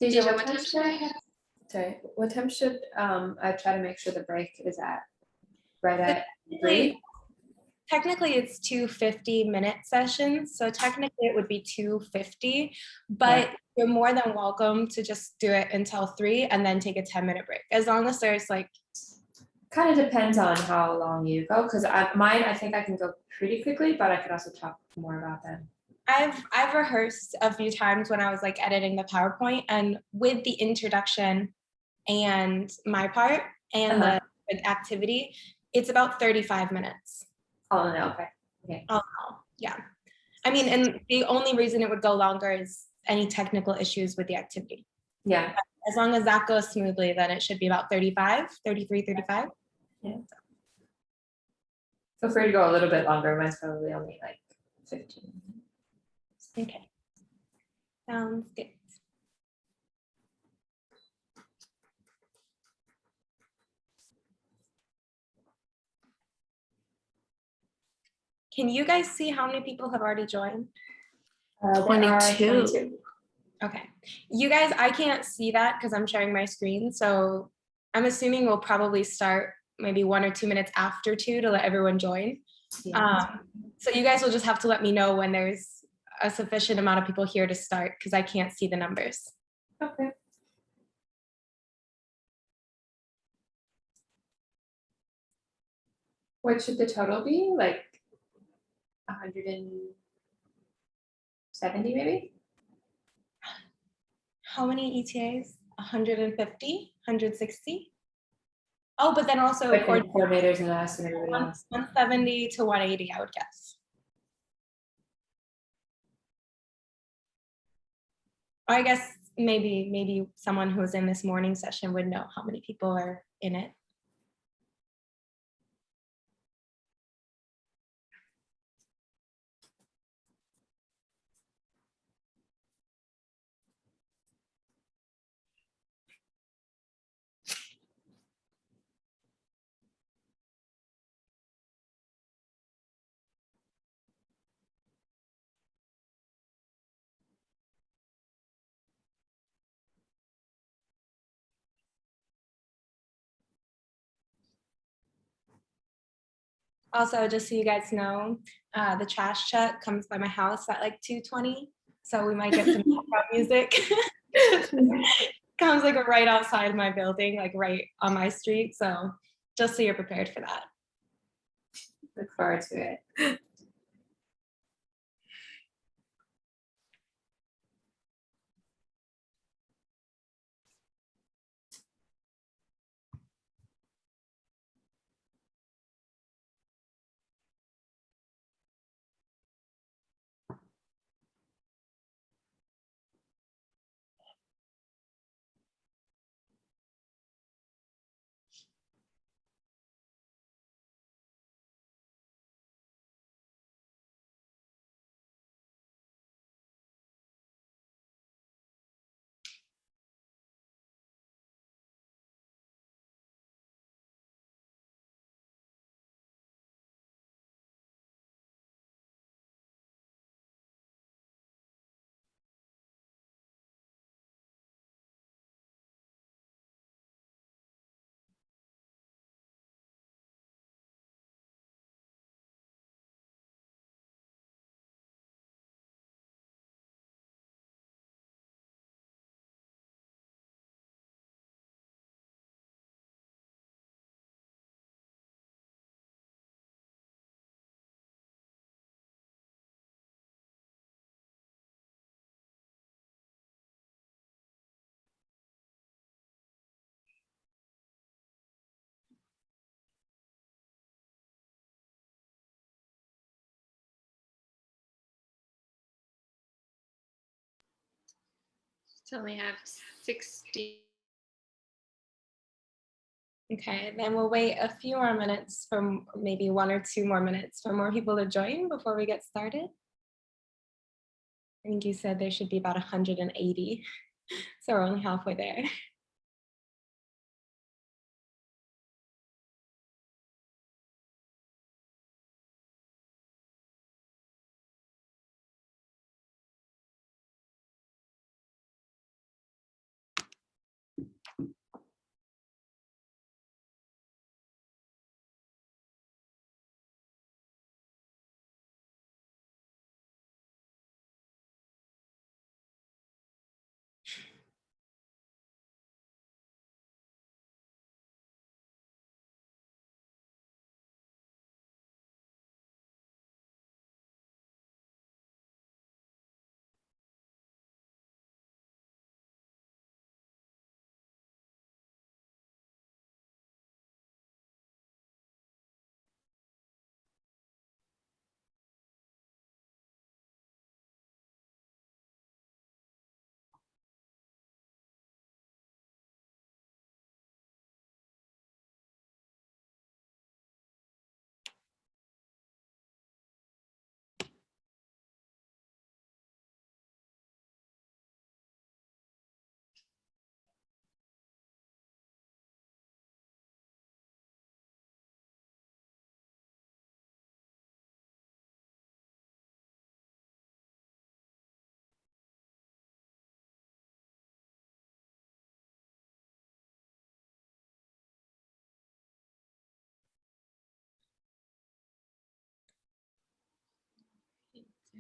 Deja, Deja, what what time time should should I I? have? Sorry, what time should I try to make sure the break is at? Right So at technically, 3? technically it's 2 50-minute sessions. So technically it would be 250, Okay. but you're more than welcome to just do it until 3 and then take a 10-minute break. As long as there's like, Kind of depends on how long you go, because mine, I think I can go pretty quickly, but I could also talk more about them. I've rehearsed a few times when I was like editing the PowerPoint, and with the introduction and my part and Uh-huh. the activity, it's about 35 minutes. Oh, no, okay. Okay. Oh, yeah. I mean, and the only reason it would go longer is any technical issues with the activity. Yeah. As long as that goes smoothly, then it should be about 35, 33, 35. Yeah. Feel free to go a little bit longer. Mine's probably only like 15. Okay. Sounds good. Can you guys see how many people have already joined? There are 22. Okay. You guys, I can't see that because I'm sharing my screen. So I'm assuming we'll probably start maybe 1 or 2 minutes after 2 to let everyone join. Yeah. So you guys will just have to let me know when there's a sufficient amount of people here to start because I can't see the numbers. Okay. What should the total be? Like 170 maybe? How many ETAs? 150, 160? Oh, but then also Like the coordinators and us and everybody else. 170 to 180, I would guess. Or I guess maybe someone who was in this morning session would know how many people are in it. Also, just so you guys know, the trash truck comes by my house at like 2:20, so we might get some background music. Comes like right outside my building, like right on my street. So just so you're prepared for that. Look forward to it. So we have 60. Okay, then we'll wait a few more minutes for maybe 1 or 2 more minutes for more people to join before we get started. I think you said there should be about 180, so we're only halfway there.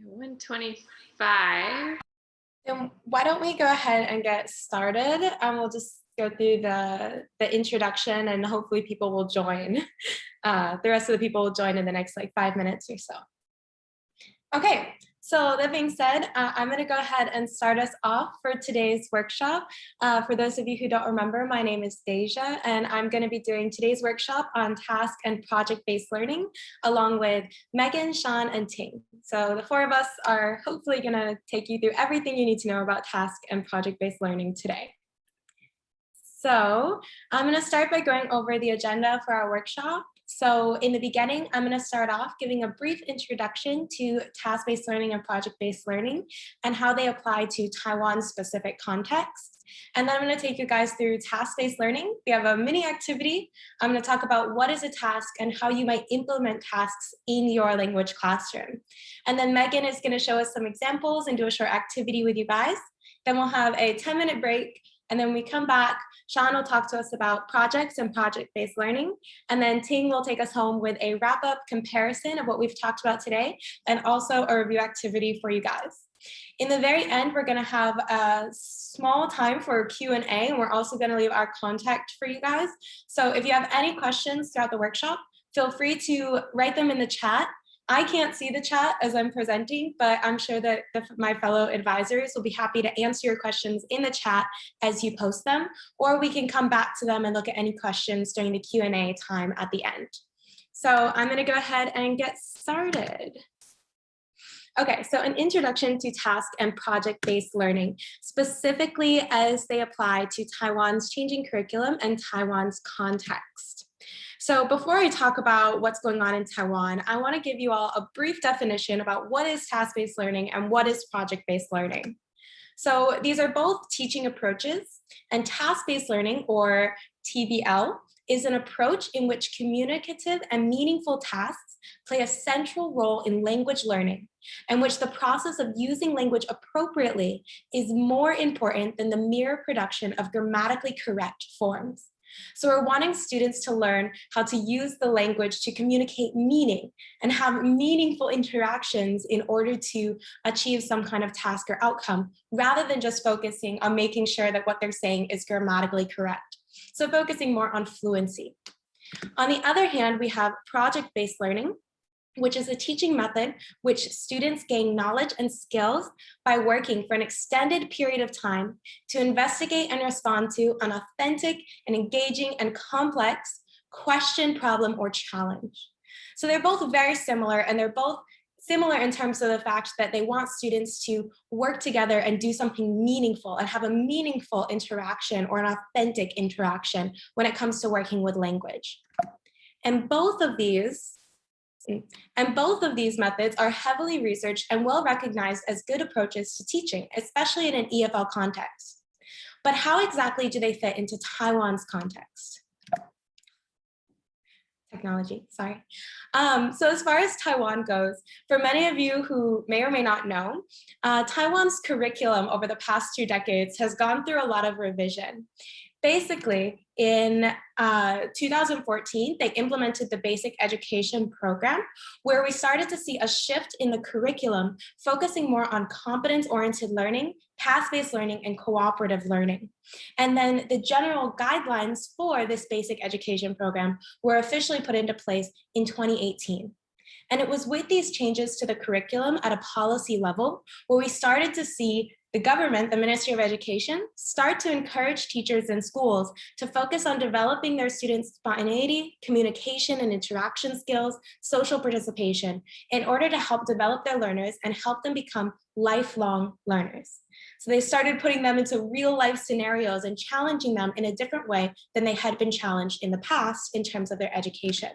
1:25. Then why don't we go ahead and get started? We'll just go through the introduction and hopefully people will join. The rest of the people will join in the next like 5 minutes or so. Okay, so that being said, I'm going to go ahead and start us off for today's workshop. For those of you who don't remember, my name is Deja, and I'm going to be doing today's workshop on task and project-based learning, along with Megan, Sean, and Ting. So the four of us are hopefully going to take you through everything you need to know about task and project-based learning today. So I'm going to start by going over the agenda for our workshop. So in the beginning, I'm going to start off giving a brief introduction to task-based learning and project-based learning and how they apply to Taiwan's specific context. And then I'm going to take you guys through task-based learning. We have a mini activity. I'm going to talk about what is a task and how you might implement tasks in your language classroom. And then Megan is going to show us some examples and do a short activity with you guys. Then we'll have a 10-minute break. And then we come back, Sean will talk to us about projects and project-based learning. And then Ting will take us home with a wrap-up comparison of what we've talked about today, and also a review activity for you guys. In the very end, we're gonna have a small time for Q&A, and we're also gonna leave our contact for you guys. So if you have any questions throughout the workshop, feel free to write them in the chat. I can't see the chat as I'm presenting, but I'm sure that my fellow advisors will be happy to answer your questions in the chat as you post them, or we can come back to them and look at any questions during the Q&A time at the end. So I'm going to go ahead and get started. Okay, so an introduction to task and project-based learning, specifically as they apply to Taiwan's changing curriculum and Taiwan's context. So before I talk about what's going on in Taiwan, I want to give you all a brief definition about what is task-based learning and what is project-based learning. So these are both teaching approaches, and task-based learning, or TBL, is an approach in which communicative and meaningful tasks play a central role in language learning, and which the process of using language appropriately is more important than the mere production of grammatically correct forms. So we're wanting students to learn how to use the language to communicate meaning and have meaningful interactions in order to achieve some kind of task or outcome, rather than just focusing on making sure that what they're saying is grammatically correct. So focusing more on fluency. On the other hand, we have project-based learning, which is a teaching method which students gain knowledge and skills by working for an extended period of time to investigate and respond to an authentic and engaging and complex question, problem, or challenge. So they're both very similar, and they're both similar in terms of the fact that they want students to work together and do something meaningful and have a meaningful interaction or an authentic interaction when it comes to working with language. And both of these methods are heavily researched and well recognized as good approaches to teaching, especially in an EFL context. But how exactly do they fit into Taiwan's context? Technology, sorry. So as far as Taiwan goes, for many of you who may or may not know, Taiwan's curriculum over the past 2 decades has gone through a lot of revision. Basically, in 2014, they implemented the basic education program, where we started to see a shift in the curriculum, focusing more on competence-oriented learning, task-based learning, and cooperative learning. And then the general guidelines for this basic education program were officially put into place in 2018. And it was with these changes to the curriculum at a policy level where we started to see the government, the Ministry of Education, start to encourage teachers in schools to focus on developing their students' spontaneity, communication and interaction skills, social participation, in order to help develop their learners and help them become lifelong learners. So they started putting them into real life scenarios and challenging them in a different way than they had been challenged in the past in terms of their education.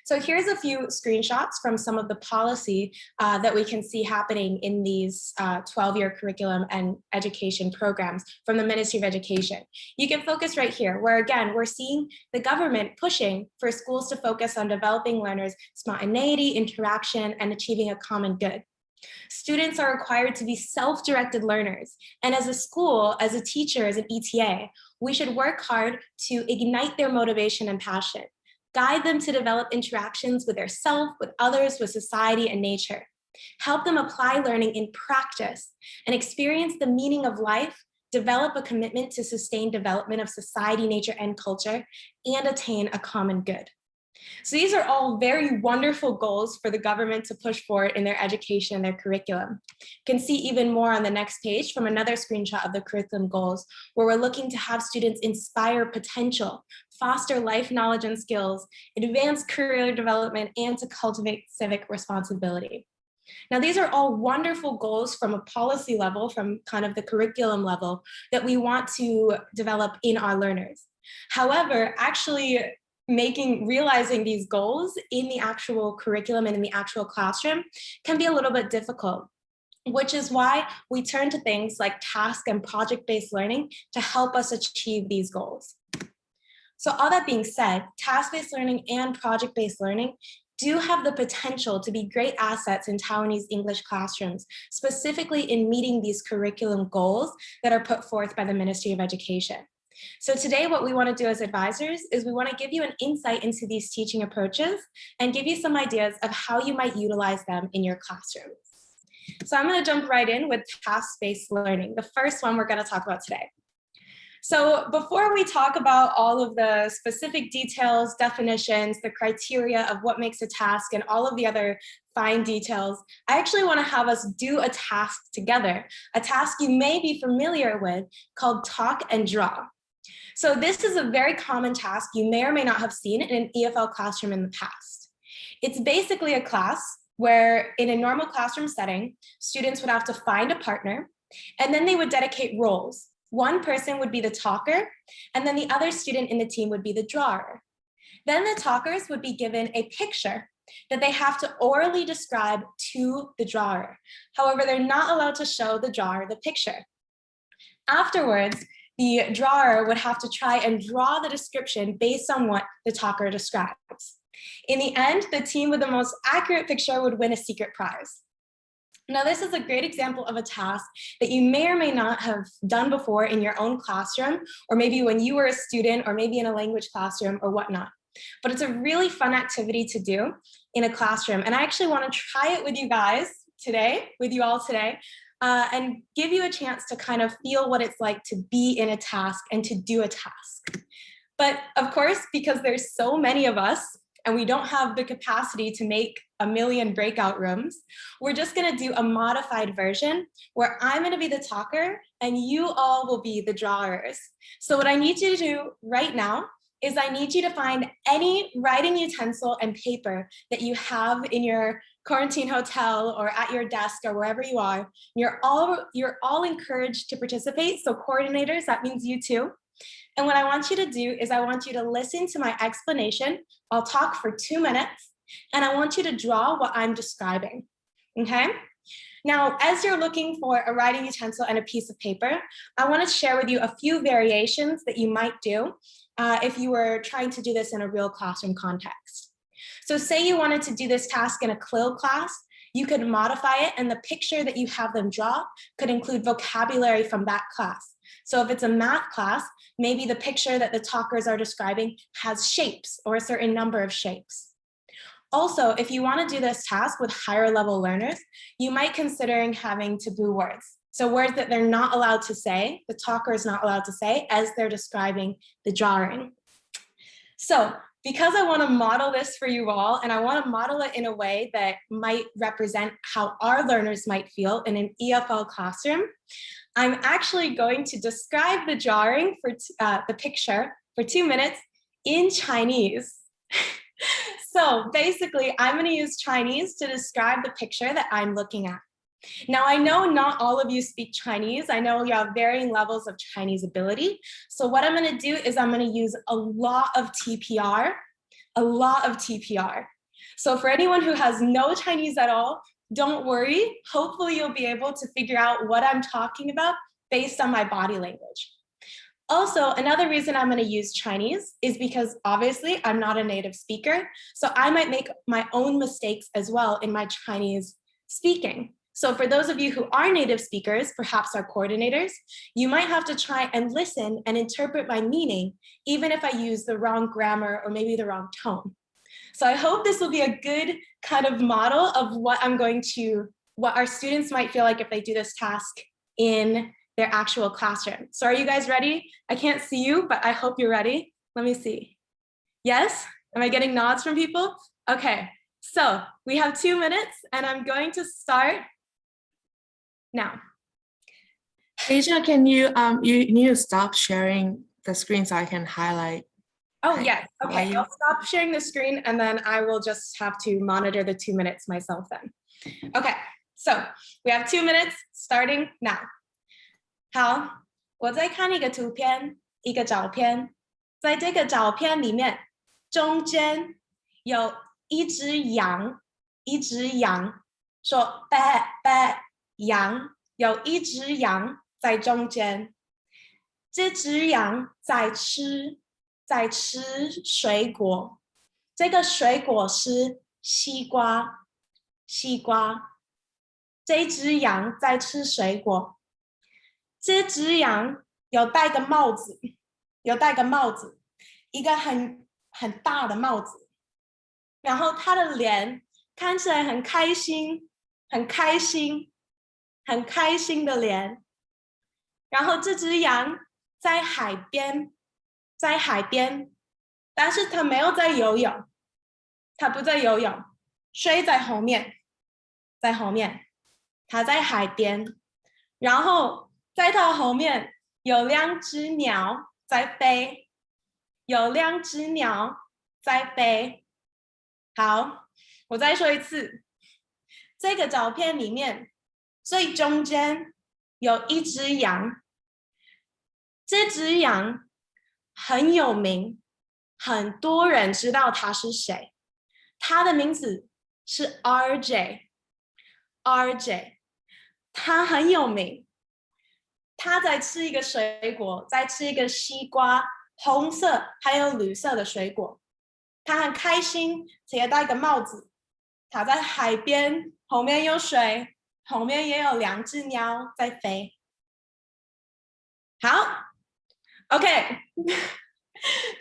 So here's a few screenshots from some of the policy that we can see happening in these 12-year curriculum and education programs from the Ministry of Education. You can focus right here, where again, we're seeing the government pushing for schools to focus on developing learners' spontaneity, interaction, and achieving a common good. Students are required to be self-directed learners. And as a school, as a teacher, as an ETA, we should work hard to ignite their motivation and passion. Guide them to develop interactions with their self, with others, with society and nature. help them apply learning in practice and experience the meaning of life, develop a commitment to sustain development of society, nature, and culture, and attain a common good. So these are all very wonderful goals for the government to push forward in their education and their curriculum. You can see even more on the next page from another screenshot of the curriculum goals, where we're looking to have students inspire potential, foster life knowledge and skills, advance career development, and to cultivate civic responsibility. Now, these are all wonderful goals from a policy level, from kind of the curriculum level that we want to develop in our learners. However, actually realizing these goals in the actual curriculum and in the actual classroom can be a little bit difficult, which is why we turn to things like task and project-based learning to help us achieve these goals. So all that being said, task-based learning and project-based learning do have the potential to be great assets in Taiwanese English classrooms, specifically in meeting these curriculum goals that are put forth by the Ministry of Education. So today, what we want to do as advisors is we want to give you an insight into these teaching approaches and give you some ideas of how you might utilize them in your classrooms. So I'm going to jump right in with task-based learning, the first one we're going to talk about today. So before we talk about all of the specific details, definitions, the criteria of what makes a task and all of the other fine details, I actually want to have us do a task together, a task you may be familiar with called talk and draw. So this is a very common task you may or may not have seen in an EFL classroom in the past. It's basically a class where in a normal classroom setting, students would have to find a partner, and then they would dedicate roles. One person would be the talker, and then the other student in the team would be the drawer. Then the talkers would be given a picture that they have to orally describe to the drawer. However, they're not allowed to show the drawer the picture. Afterwards, the drawer would have to try and draw the description based on what the talker describes. In the end, the team with the most accurate picture would win a secret prize. Now, this is a great example of a task that you may or may not have done before in your own classroom, or maybe when you were a student, or maybe in a language classroom or whatnot. But it's a really fun activity to do in a classroom. And I actually want to try it with you guys today, with you all today, and give you a chance to kind of feel what it's like to be in a task and to do a task. But of course, because there's so many of us, and we don't have the capacity to make a million breakout rooms, we're just gonna do a modified version where I'm gonna be the talker and you all will be the drawers. So what I need you to do right now is I need you to find any writing utensil and paper that you have in your quarantine hotel or at your desk or wherever you are. You're all encouraged to participate. So coordinators, that means you too. And what I want you to do is I want you to listen to my explanation. I'll talk for 2 minutes, and I want you to draw what I'm describing, okay? Now, as you're looking for a writing utensil and a piece of paper, I want to share with you a few variations that you might do if you were trying to do this in a real classroom context. So say you wanted to do this task in a CLIL class, you could modify it, and the picture that you have them draw could include vocabulary from that class. So if it's a math class, maybe the picture that the talkers are describing has shapes or a certain number of shapes. Also, if you want to do this task with higher level learners, you might consider having taboo words. So words that they're not allowed to say, the talker is not allowed to say as they're describing the drawing. So because I want to model this for you all, and I want to model it in a way that might represent how our learners might feel in an EFL classroom, I'm actually going to describe the drawing for the picture for 2 minutes in Chinese. So basically, I'm going to use Chinese to describe the picture that I'm looking at. Now, I know not all of you speak Chinese. I know you have varying levels of Chinese ability. So what I'm going to do is I'm going to use a lot of TPR, a lot of TPR. So for anyone who has no Chinese at all, don't worry. Hopefully you'll be able to figure out what I'm talking about based on my body language. Also, another reason I'm going to use Chinese is because obviously I'm not a native speaker. So I might make my own mistakes as well in my Chinese speaking. So for those of you who are native speakers, perhaps our coordinators, you might have to try and listen and interpret my meaning, even if I use the wrong grammar or maybe the wrong tone. So I hope this will be a good kind of model of what our students might feel like if they do this task in their actual classroom. So are you guys ready? I can't see you, but I hope you're ready. Let me see. Yes? Am I getting nods from people? Okay, so we have 2 minutes and I'm going to start now. Asia, can you you need to stop sharing the screen so I can highlight. Oh, Hi, yes. how are Okay, you? I'll stop sharing the screen and then I will just have to monitor the 2 minutes myself then. Okay, so we have 2 minutes starting now. 好，我在看一个图片，一个照片，在这个照片里面，中间有一只羊，一只羊，说拜拜羊，有一只羊在中间，这只羊在吃水果，这个水果是西瓜，西瓜，这只羊在吃水果。这只羊有戴个帽子，一个很大的帽子，然后它的脸看起来很开心的脸。然后这只羊在海边，但是它没有在游泳，它不在游泳，水在后面，它在海边，然后在它后面有2只鸟在飞，好，我再说一次，这个照片里面最中间有一只羊，这只羊很有名，很多人知道它是谁，它的名字是 RJ， 它很有名。他在吃一个水果，在吃一个西瓜，红色还有绿色的水果。他很开心，也戴个帽子。他在海边，后面有水，后面也有2只鸟在飞。好 ，OK，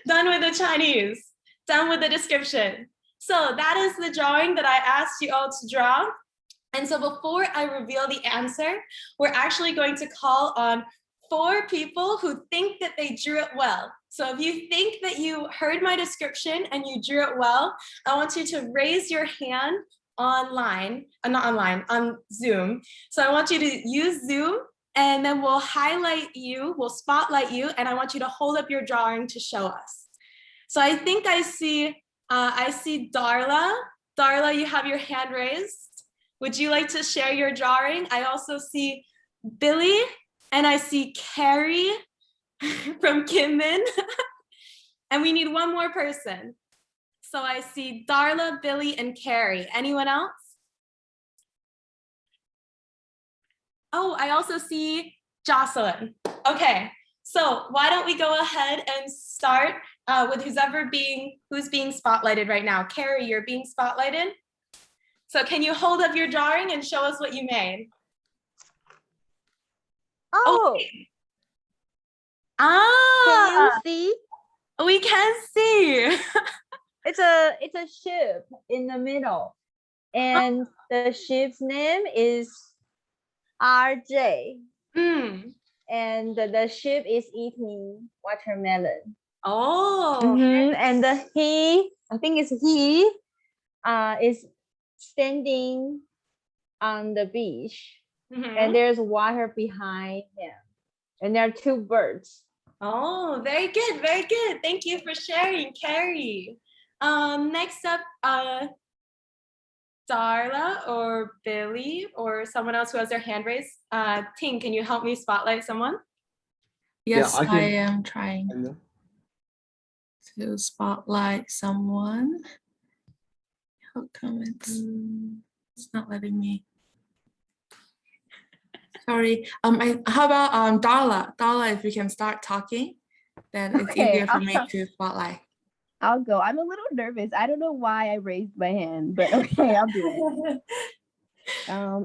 done with the Chinese, done with the description. So that is the drawing that I asked you all to draw. And so before I reveal the answer, we're actually going to call on 4 people who think that they drew it well. So if you think that you heard my description and you drew it well, I want you to raise your hand online, not online, on Zoom. So I want you to use Zoom and then we'll highlight you, we'll spotlight you, and I want you to hold up your drawing to show us. So I think I see Darla. Darla, you have your hand raised. Would you like to share your drawing? I also see Billy and I see Carrie from Kinman. And we need one more person. So I see Darla, Billy, and Carrie. Anyone else? Oh, I also see Jocelyn. Okay, so why don't we go ahead and start with who's being spotlighted right now. Carrie, you're being spotlighted. So can you hold up your drawing and show us what you made? Oh, Okay. Ah, can you see? we can see. It's a ship in the middle, and the ship's name is RJ, and the ship is eating watermelon. Oh, And I think it's he, is standing on the beach, and there's water behind him, and there are 2 birds. Oh, very good, very good. Thank you for sharing, Carrie. Next up, Darla or Billy or someone else who has their hand raised. Ting, can you help me spotlight someone? Yes, I I can- am trying to spotlight someone. Help comments. It's not letting me. Sorry. How about Darla? Darla, if you can start talking, then it's Okay, easier for me I'll- to spotlight. I'll go. I'm a little nervous. I don't know why I raised my hand, but okay, I'll do it.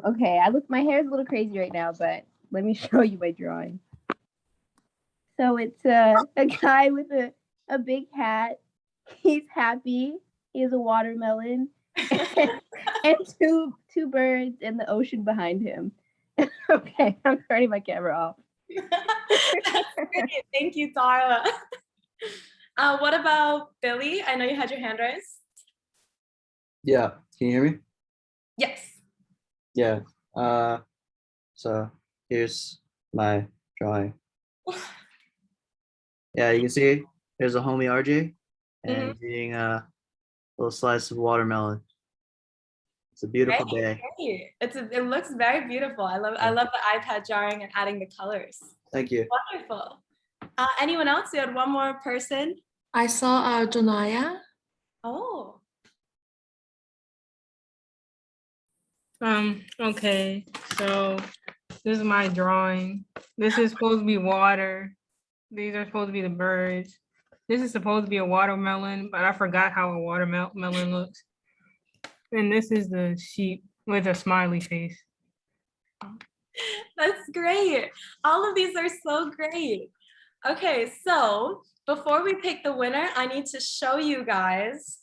Okay, my hair is a little crazy right now, but let me show you my drawing. So it's a guy with a big hat. He's happy. he has a watermelon and two birds and the ocean behind him. Okay, I'm turning my camera off. That's great. Thank you, Tara. What about Billy? I know you had your hand raised. Yeah, can you hear me? Yes. Yeah. So here's my drawing. Yeah, you can see there's a homie RJ, and he's eating a little slice of watermelon. It's a beautiful day. Great. It looks very beautiful. I love the iPad drawing and adding the colors. Thank you. Wonderful. Anyone else? We had one more person. I saw Jonaya. Oh. Okay, so this is my drawing. This is supposed to be water. These are supposed to be the birds. This is supposed to be a watermelon, but I forgot how a watermelon looks. And this is the sheep with a smiley face. That's great. All of these are so great. Okay, so before we pick the winner, I need to show you guys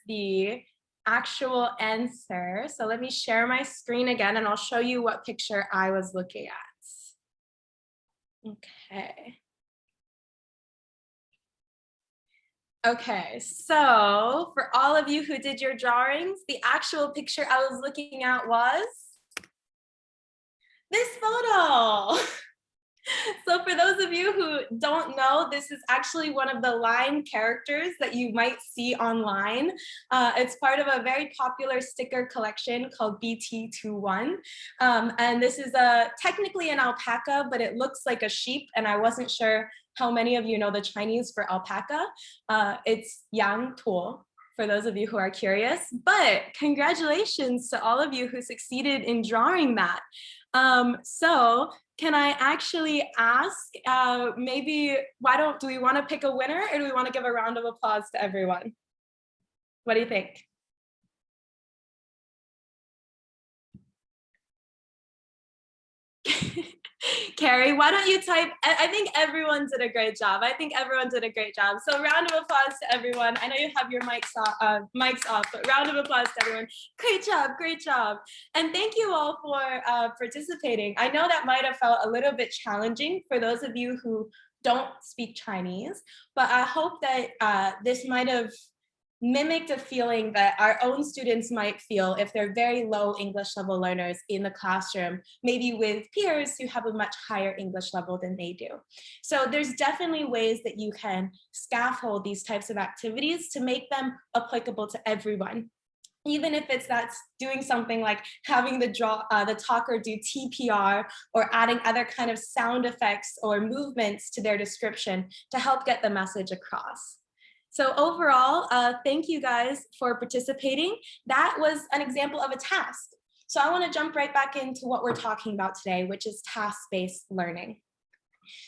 the actual answer. So let me share my screen again and I'll show you what picture I was looking at. Okay. Okay, so for all of you who did your drawings, the actual picture I was looking at was this photo. So for those of you who don't know, this is actually one of the line characters that you might see online. It's part of a very popular sticker collection called BT21. And this is technically an alpaca, but it looks like a sheep. And I wasn't sure how many of you know the Chinese for alpaca. It's Yang Tuo, for those of you who are curious. But congratulations to all of you who succeeded in drawing that. So can I actually ask, maybe, do we want to pick a winner or do we want to give a round of applause to everyone? What do you think? Carrie, why don't you type? I think everyone did a great job. So round of applause to everyone. I know you have your mics off, but round of applause to everyone. Great job. And thank you all for participating. I know that might have felt a little bit challenging for those of you who don't speak Chinese, but I hope that this might have mimicked a feeling that our own students might feel if they're very low English level learners in the classroom, maybe with peers who have a much higher English level than they do. So there's definitely ways that you can scaffold these types of activities to make them applicable to everyone. Even if that's doing something like having the talker do TPR or adding other kind of sound effects or movements to their description to help get the message across. So overall, thank you guys for participating. That was an example of a task. So I want to jump right back into what we're talking about today, which is task-based learning.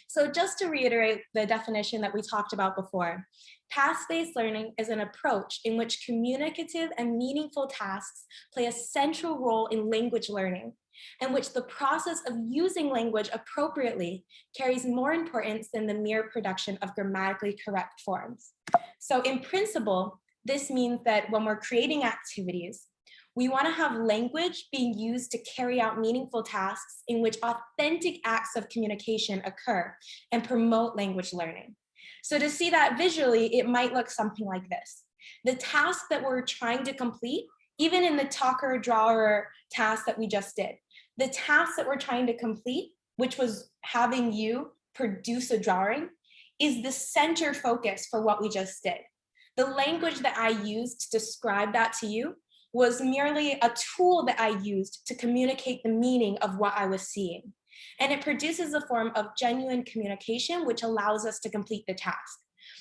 So just to reiterate the definition that we talked about before, task-based learning is an approach in which communicative and meaningful tasks play a central role in language learning, in which the process of using language appropriately carries more importance than the mere production of grammatically correct forms. So in principle, this means that when we're creating activities, we want to have language being used to carry out meaningful tasks in which authentic acts of communication occur and promote language learning. So to see that visually, it might look something like this. The task that we're trying to complete, even in the talker drawer task that we just did, the task that we're trying to complete, which was having you produce a drawing, is the center focus for what we just did. The language that I used to describe that to you was merely a tool that I used to communicate the meaning of what I was seeing. And it produces a form of genuine communication, which allows us to complete the task.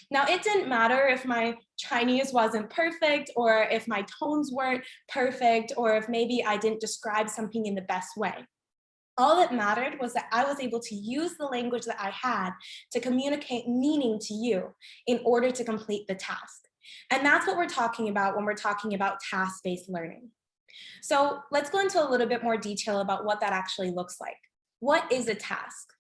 Now, it didn't matter if my Chinese wasn't perfect, or if my tones weren't perfect, or if maybe I didn't describe something in the best way. All that mattered was that I was able to use the language that I had to communicate meaning to you in order to complete the task. And that's what we're talking about when we're talking about task-based learning. So let's go into a little bit more detail about what that actually looks like. What is a task?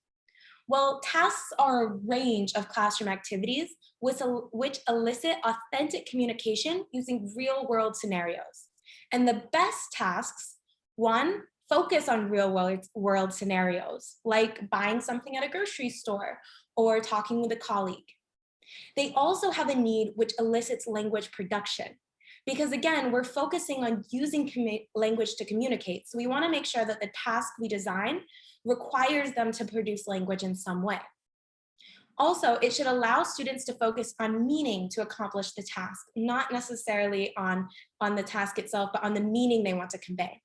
Well, tasks are a range of classroom activities which elicit authentic communication using real-world scenarios. And the best tasks, one, focus on real-world scenarios, like buying something at a grocery store or talking with a colleague. They also have a need which elicits language production. Because again, we're focusing on using language to communicate. So we want to make sure that the task we design requires them to produce language in some way. Also, it should allow students to focus on meaning to accomplish the task, not necessarily on the task itself, but on the meaning they want to convey.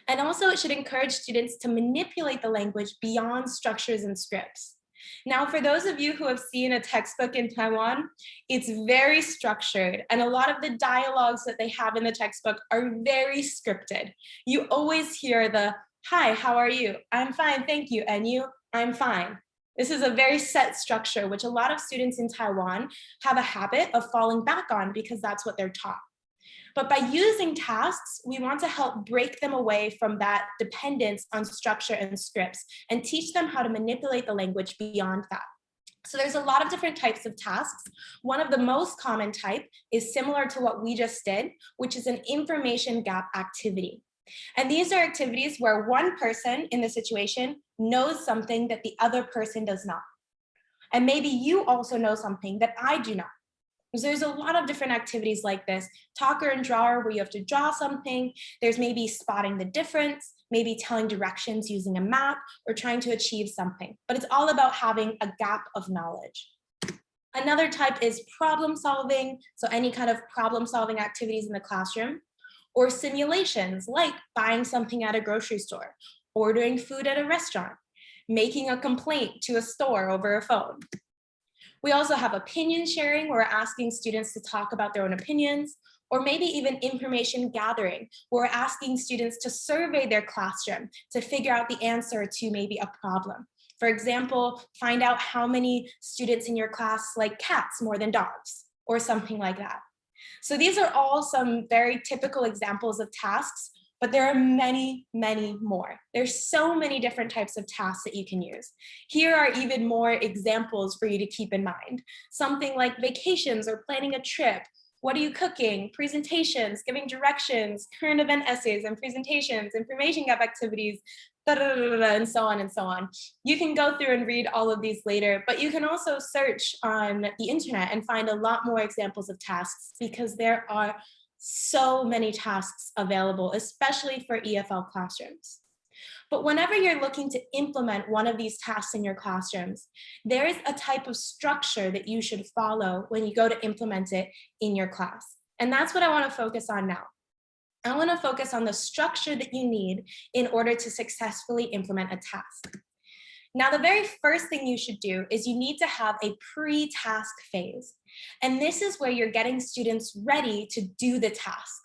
And also, it should encourage students to manipulate the language beyond structures and scripts. Now, for those of you who have seen a textbook in Taiwan, it's very structured, and a lot of the dialogues that they have in the textbook are very scripted. You always hear the, "Hi, how are you? I'm fine, thank you. And you? I'm fine." This is a very set structure, which a lot of students in Taiwan have a habit of falling back on because that's what they're taught. But by using tasks, we want to help break them away from that dependence on structure and scripts and teach them how to manipulate the language beyond that. So there's a lot of different types of tasks. One of the most common type is similar to what we just did, which is an information gap activity. And these are activities where one person in the situation knows something that the other person does not. And maybe you also know something that I do not. So there's a lot of different activities like this, talker and drawer, where you have to draw something. There's maybe spotting the difference, maybe telling directions using a map, or trying to achieve something. But it's all about having a gap of knowledge. Another type is problem solving, so any kind of problem solving activities in the classroom, or simulations like buying something at a grocery store, ordering food at a restaurant, making a complaint to a store over a phone. We also have opinion sharing, where we're asking students to talk about their own opinions, or maybe even information gathering, where we're asking students to survey their classroom to figure out the answer to maybe a problem. For example, find out how many students in your class like cats more than dogs, or something like that. So these are all some very typical examples of tasks, but there are many, many more. There's so many different types of tasks that you can use. Here are even more examples for you to keep in mind. Something like vacations or planning a trip. What are you cooking? Presentations, giving directions, current event essays and presentations, information gap activities, and so on and so on. You can go through and read all of these later, but you can also search on the internet and find a lot more examples of tasks, because there are so many tasks available, especially for EFL classrooms. But whenever you're looking to implement one of these tasks in your classrooms, there is a type of structure that you should follow when you go to implement it in your class. And that's what I want to focus on now. I want to focus on the structure that you need in order to successfully implement a task. Now, the very first thing you should do is you need to have a pre-task phase. And this is where you're getting students ready to do the task.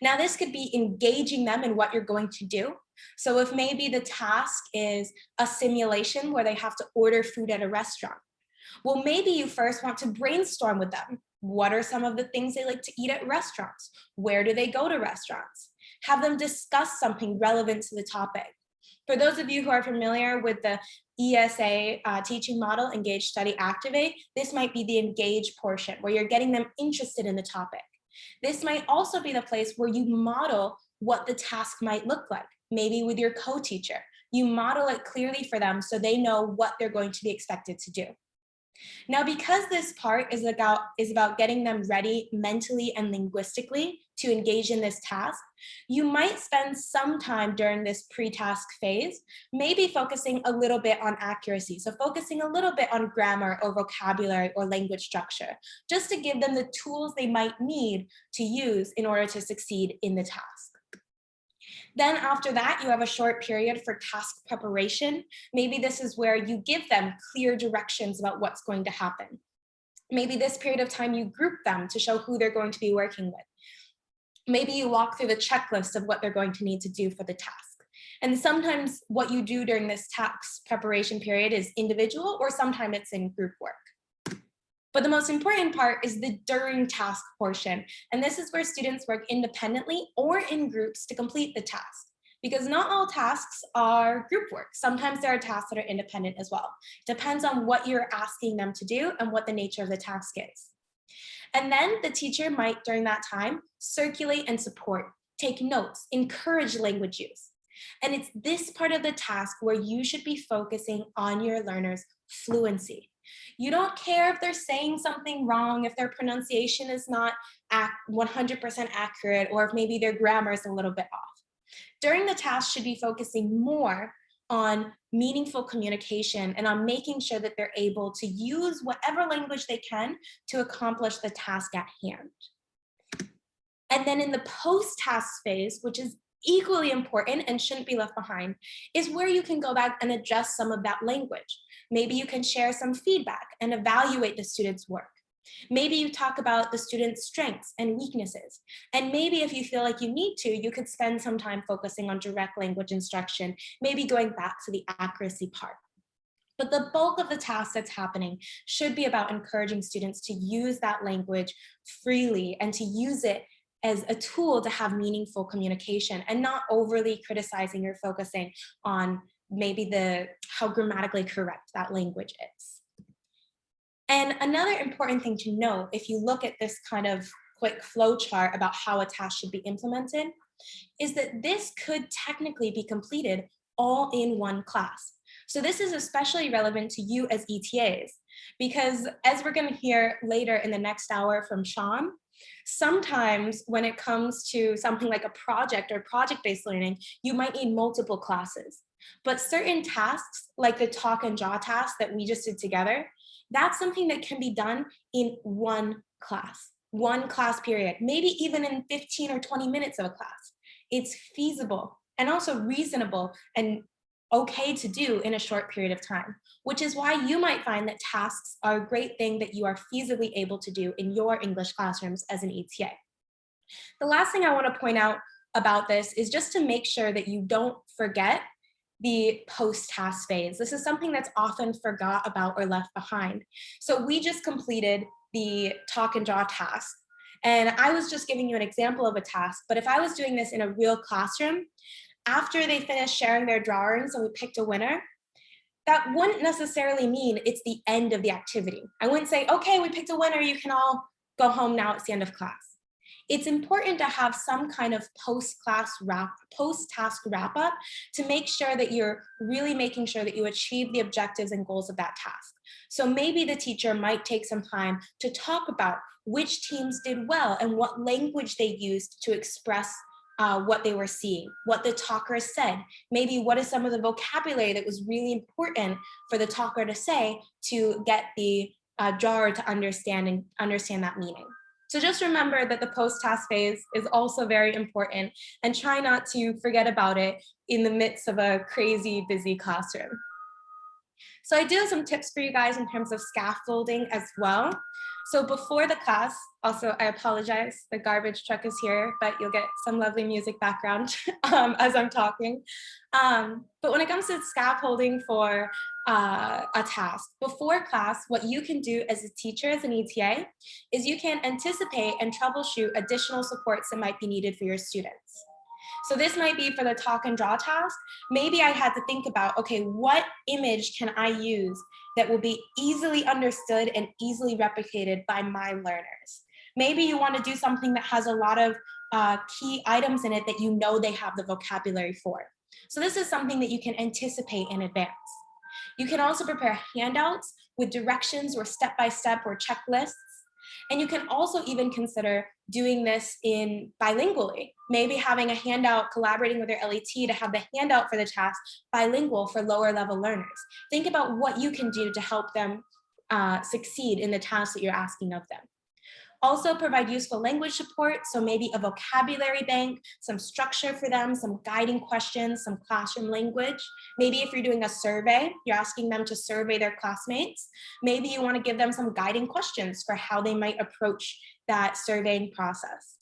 Now, this could be engaging them in what you're going to do. So if maybe the task is a simulation where they have to order food at a restaurant, well, maybe you first want to brainstorm with them. What are some of the things they like to eat at restaurants? Where do they go to restaurants? Have them discuss something relevant to the topic. For those of you who are familiar with the ESA teaching model, Engage, Study, Activate, this might be the engage portion where you're getting them interested in the topic. This might also be the place where you model what the task might look like, maybe with your co-teacher. You model it clearly for them so they know what they're going to be expected to do. Now, because this part is about getting them ready mentally and linguistically to engage in this task, you might spend some time during this pre-task phase, maybe focusing a little bit on accuracy. So focusing a little bit on grammar or vocabulary or language structure, just to give them the tools they might need to use in order to succeed in the task. Then after that, you have a short period for task preparation. Maybe this is where you give them clear directions about what's going to happen. Maybe this period of time you group them to show who they're going to be working with. Maybe you walk through the checklist of what they're going to need to do for the task. And sometimes what you do during this task preparation period is individual, or sometimes it's in group work. But the most important part is the during task portion. And this is where students work independently or in groups to complete the task. because not all tasks are group work. Sometimes there are tasks that are independent as well. Depends on what you're asking them to do and what the nature of the task is. And then the teacher might, during that time, circulate and support, take notes, encourage language use. And it's this part of the task where you should be focusing on your learners' fluency. You don't care if they're saying something wrong, if their pronunciation is not 100% accurate, or if maybe their grammar is a little bit off. During the task should be focusing more on meaningful communication and on making sure that they're able to use whatever language they can to accomplish the task at hand. And then in the post-task phase, which is equally important and shouldn't be left behind, is where you can go back and adjust some of that language. Maybe you can share some feedback and evaluate the student's work. Maybe you talk about the student's strengths and weaknesses. And maybe if you feel like you need to, you could spend some time focusing on direct language instruction, maybe going back to the accuracy part. But the bulk of the task that's happening should be about encouraging students to use that language freely and to use it as a tool to have meaningful communication, and not overly criticizing or focusing on maybe how grammatically correct that language is. And another important thing to note, if you look at this kind of quick flow chart about how a task should be implemented, is that this could technically be completed all in one class. So this is especially relevant to you as ETAs, because as we're going to hear later in the next hour from Sean, sometimes when it comes to something like a project or project-based learning, you might need multiple classes. But certain tasks, like the talk and draw task that we just did together, that's something that can be done in one class period, maybe even in 15 or 20 minutes of a class. It's feasible and also reasonable and okay to do in a short period of time, which is why you might find that tasks are a great thing that you are feasibly able to do in your English classrooms as an ETA. The last thing I want to point out about this is just to make sure that you don't forget the post-task phase. This is something that's often forgot about or left behind. So we just completed the talk and draw task, and I was just giving you an example of a task, but if I was doing this in a real classroom, after they finished sharing their drawings and we picked a winner, that wouldn't necessarily mean it's the end of the activity. I wouldn't say, okay, we picked a winner, you can all go home now, it's the end of class. It's important to have some kind of post-task wrap up to make sure that you're really making sure that you achieve the objectives and goals of that task. So maybe the teacher might take some time to talk about which teams did well and what language they used to express what they were seeing, what the talker said, maybe what is some of the vocabulary that was really important for the talker to say to get the drawer to understand that meaning. So just remember that the post-task phase is also very important, and try not to forget about it in the midst of a crazy busy classroom. So I do have some tips for you guys in terms of scaffolding as well. So before the class, also I apologize, the garbage truck is here, but you'll get some lovely music background as I'm talking. But when it comes to scaffolding for a task, before class, what you can do as a teacher, as an ETA, is you can anticipate and troubleshoot additional supports that might be needed for your students. So this might be for the talk and draw task. Maybe I had to think about, okay, what image can I use that will be easily understood and easily replicated by my learners? Maybe you want to do something that has a lot of key items in it that you know they have the vocabulary for. So this is something that you can anticipate in advance. You can also prepare handouts with directions or step-by-step or checklists. And you can also even consider doing this bilingually, maybe having a handout, collaborating with your LET to have the handout for the task bilingual for lower level learners. Think about what you can do to help them succeed in the tasks that you're asking of them. Also provide useful language support, so maybe a vocabulary bank, some structure for them, some guiding questions, some classroom language. Maybe if you're doing a survey, you're asking them to survey their classmates, maybe you want to give them some guiding questions for how they might approach that surveying process.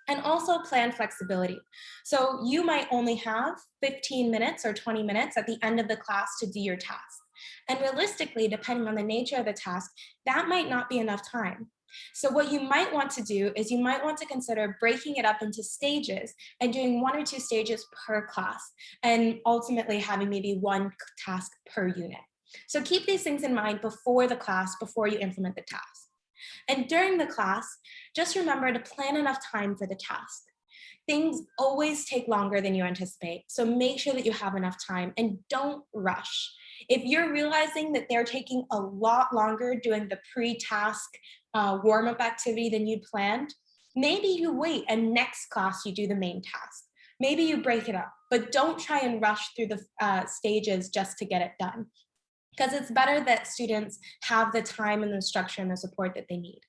And also plan flexibility. So you might only have 15 minutes or 20 minutes at the end of the class to do your task. And realistically, depending on the nature of the task, that might not be enough time. So what you might want to do is you might want to consider breaking it up into stages and doing 1 or 2 stages per class, and ultimately having maybe 1 task per unit. So keep these things in mind before the class, before you implement the task. And during the class, just remember to plan enough time for the task. Things always take longer than you anticipate, so make sure that you have enough time and don't rush. If you're realizing that they're taking a lot longer doing the pre-task warm-up activity than you planned, maybe you wait and next class you do the main task. Maybe you break it up, but don't try and rush through the stages just to get it done, because it's better that students have the time and the structure and the support that they need.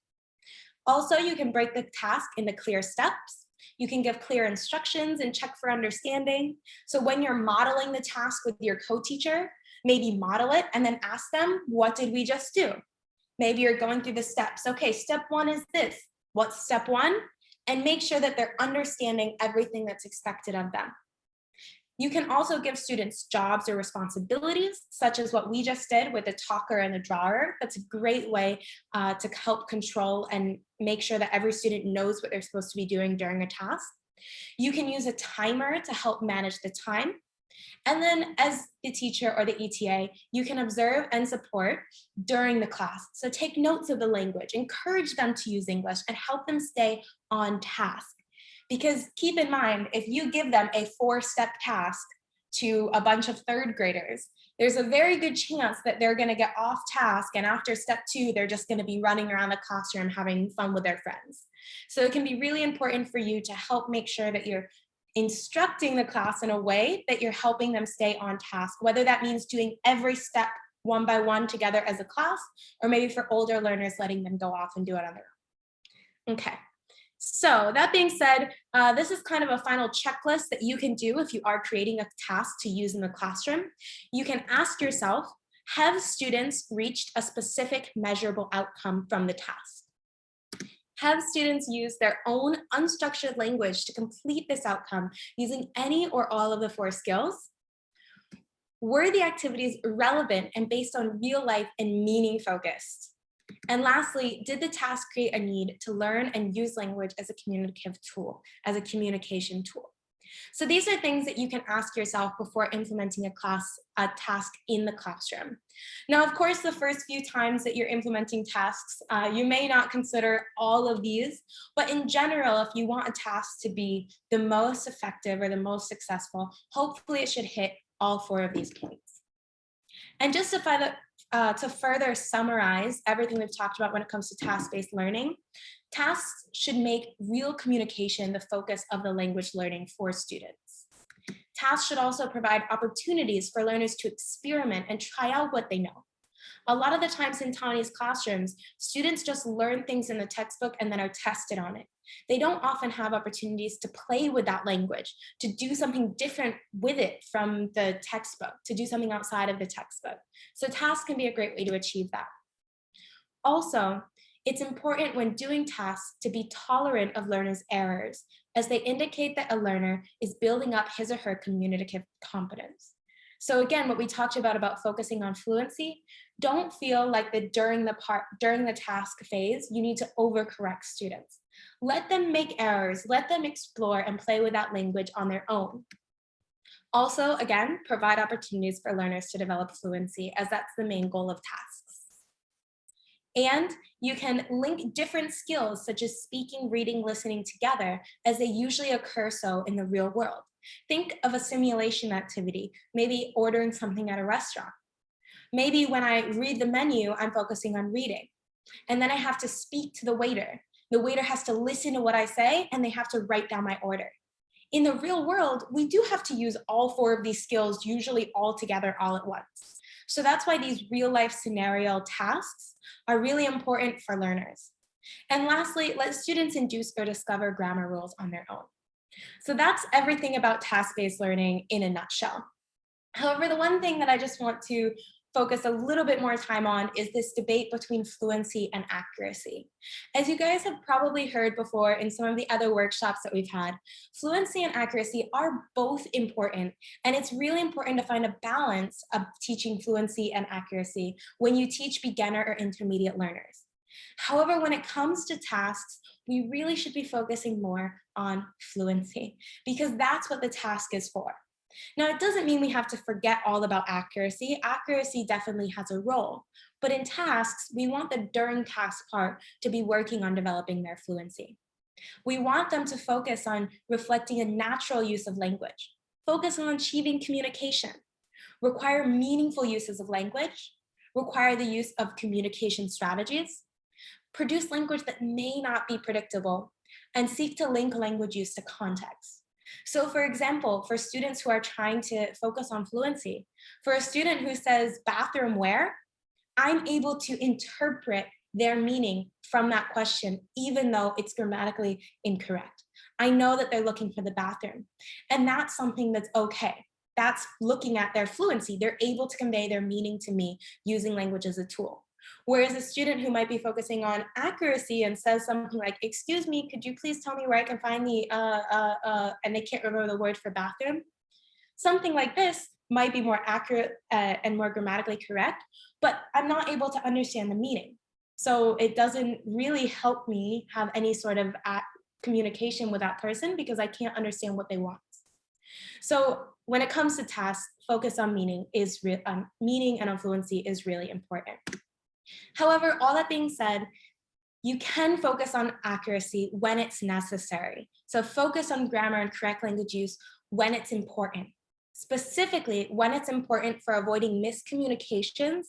Also, you can break the task into clear steps. You can give clear instructions and check for understanding. So when you're modeling the task with your co-teacher, maybe model it and then ask them, what did we just do? Maybe you're going through the steps. Okay, step 1 is this. What's step 1? And make sure that they're understanding everything that's expected of them. You can also give students jobs or responsibilities, such as what we just did with the talker and the drawer. That's a great way to help control and make sure that every student knows what they're supposed to be doing during a task. You can use a timer to help manage the time. And then as the teacher or the ETA, you can observe and support during the class. So take notes of the language, encourage them to use English, and help them stay on task. Because keep in mind, if you give them a 4-step task to a bunch of 3rd graders, there's a very good chance that they're going to get off task, and after step 2, they're just going to be running around the classroom having fun with their friends. So it can be really important for you to help make sure that you're instructing the class in a way that you're helping them stay on task, whether that means doing every step 1 by 1 together as a class, or maybe for older learners, letting them go off and do it on their own. Okay. So that being said, this is kind of a final checklist that you can do if you are creating a task to use in the classroom. You can ask yourself, have students reached a specific measurable outcome from the task? Have students used their own unstructured language to complete this outcome using any or all of the 4 skills? Were the activities relevant and based on real life and meaning focused? And lastly, did the task create a need to learn and use language as a communicative tool, as a communication tool? So these are things that you can ask yourself before implementing a task in the classroom. Now, of course, the first few times that you're implementing tasks, you may not consider all of these, but in general, if you want a task to be the most effective or the most successful, hopefully it should hit all 4 of these points. And just to further summarize everything we've talked about when it comes to task-based learning, tasks should make real communication the focus of the language learning for students. Tasks should also provide opportunities for learners to experiment and try out what they know. A lot of the times in Tani's classrooms, students just learn things in the textbook and then are tested on it. They don't often have opportunities to play with that language, to do something different with it from the textbook, to do something outside of the textbook. So tasks can be a great way to achieve that. Also, it's important when doing tasks to be tolerant of learners' errors, as they indicate that a learner is building up his or her communicative competence. So again, what we talked about focusing on fluency, don't feel like that during the task phase, you need to overcorrect students. Let them make errors, let them explore and play with that language on their own. Also, again, provide opportunities for learners to develop fluency, as that's the main goal of tasks. And you can link different skills such as speaking, reading, listening together, as they usually occur so in the real world. Think of a simulation activity, maybe ordering something at a restaurant. Maybe when I read the menu, I'm focusing on reading. And then I have to speak to the waiter. The waiter has to listen to what I say, and they have to write down my order. In the real world, we do have to use all 4 of these skills, usually all together, all at once. So that's why these real life scenario tasks are really important for learners. And lastly, let students induce or discover grammar rules on their own. So that's everything about task-based learning in a nutshell. However, the one thing that I just want to focus a little bit more time on is this debate between fluency and accuracy. As you guys have probably heard before in some of the other workshops that we've had, fluency and accuracy are both important, and it's really important to find a balance of teaching fluency and accuracy when you teach beginner or intermediate learners. However, when it comes to tasks, we really should be focusing more on fluency because that's what the task is for. Now, it doesn't mean we have to forget all about accuracy. Accuracy definitely has a role, but in tasks, we want the during task part to be working on developing their fluency. We want them to focus on reflecting a natural use of language, focus on achieving communication, require meaningful uses of language, require the use of communication strategies, produce language that may not be predictable, and seek to link language use to context. So for example, for students who are trying to focus on fluency, for a student who says bathroom where, I'm able to interpret their meaning from that question, even though it's grammatically incorrect. I know that they're looking for the bathroom, and that's something that's okay. That's looking at their fluency. They're able to convey their meaning to me using language as a tool. Whereas a student who might be focusing on accuracy and says something like, excuse me, could you please tell me where I can find the, and they can't remember the word for bathroom. Something like this might be more accurate and more grammatically correct, but I'm not able to understand the meaning. So it doesn't really help me have any sort of communication with that person because I can't understand what they want. So when it comes to tasks, focus on meaning and on fluency is really important. However, all that being said, you can focus on accuracy when it's necessary. So focus on grammar and correct language use when it's important. Specifically, when it's important for avoiding miscommunications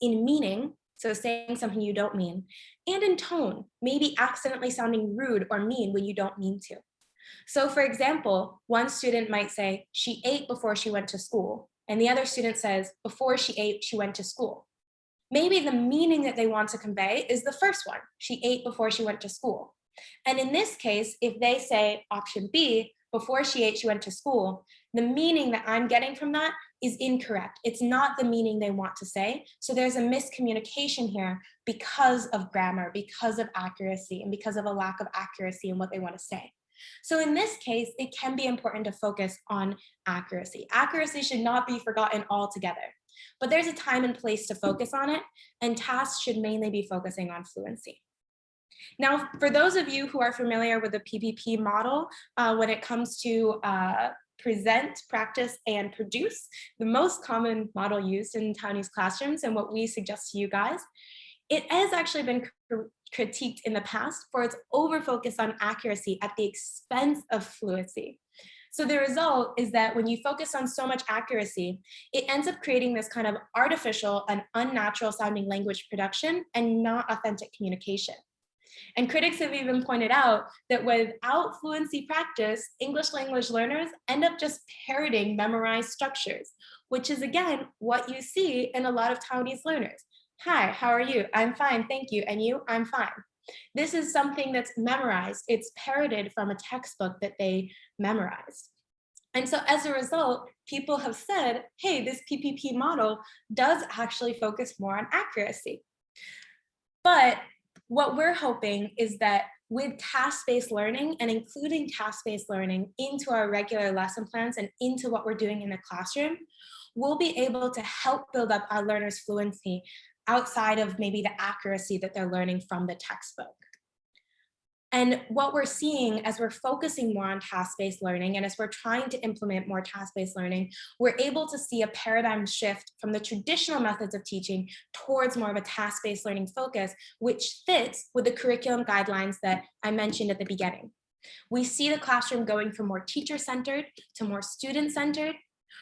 in meaning, so saying something you don't mean, and in tone, maybe accidentally sounding rude or mean when you don't mean to. So for example, one student might say, she ate before she went to school, and the other student says, before she ate, she went to school. Maybe the meaning that they want to convey is the first one, she ate before she went to school. And in this case, if they say option B, before she ate, she went to school, the meaning that I'm getting from that is incorrect. It's not the meaning they want to say. So there's a miscommunication here because of grammar, because of accuracy, and because of a lack of accuracy in what they want to say. So in this case, it can be important to focus on accuracy. Accuracy should not be forgotten altogether, but there's a time and place to focus on it, and tasks should mainly be focusing on fluency. Now, for those of you who are familiar with the PPP model, when it comes to present, practice, and produce, the most common model used in Taiwanese classrooms and what we suggest to you guys, it has actually been critiqued in the past for its over-focus on accuracy at the expense of fluency. So the result is that when you focus on so much accuracy, it ends up creating this kind of artificial and unnatural sounding language production and not authentic communication. And critics have even pointed out that without fluency practice, English language learners end up just parroting memorized structures, which is again, what you see in a lot of Taiwanese learners. Hi, how are you? I'm fine, thank you. And you? I'm fine. This is something that's memorized. It's parroted from a textbook that they memorized. And so as a result, people have said, hey, this PPP model does actually focus more on accuracy. But what we're hoping is that with task-based learning and including task-based learning into our regular lesson plans and into what we're doing in the classroom, we'll be able to help build up our learners' fluency outside of maybe the accuracy that they're learning from the textbook. And what we're seeing as we're focusing more on task-based learning and as we're trying to implement more task-based learning, we're able to see a paradigm shift from the traditional methods of teaching towards more of a task-based learning focus, which fits with the curriculum guidelines that I mentioned at the beginning. We see the classroom going from more teacher-centered to more student-centered.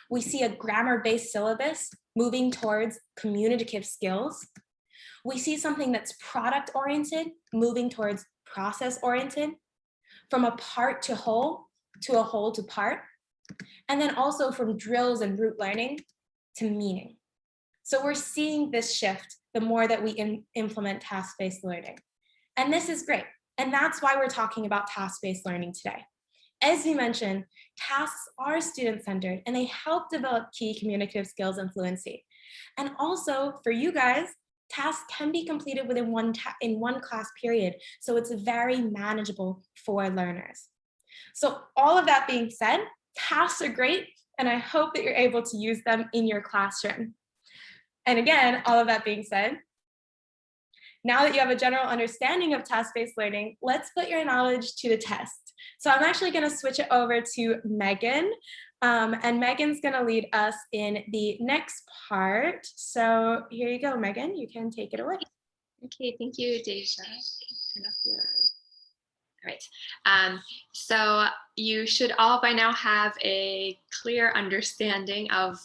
We see a grammar-based syllabus moving towards communicative skills. We see something that's product-oriented moving towards process-oriented, from a part to a whole to part, and then also from drills and rote learning to meaning. So we're seeing this shift the more that we implement task-based learning. And this is great. And that's why we're talking about task-based learning today. As we mentioned, tasks are student-centered and they help develop key communicative skills and fluency. And also for you guys, tasks can be completed within one class period, so it's very manageable for learners. So all of that being said, tasks are great, and I hope that you're able to use them in your classroom. And again, all of that being said, Now that you have a general understanding of task-based learning, let's put your knowledge to the test. So I'm actually going to switch it over to Megan, and Megan's going to lead us in the next part. So here you go, Megan, you can take it away. Okay, thank you, Deja. Turn off your... All right. So you should all by now have a clear understanding of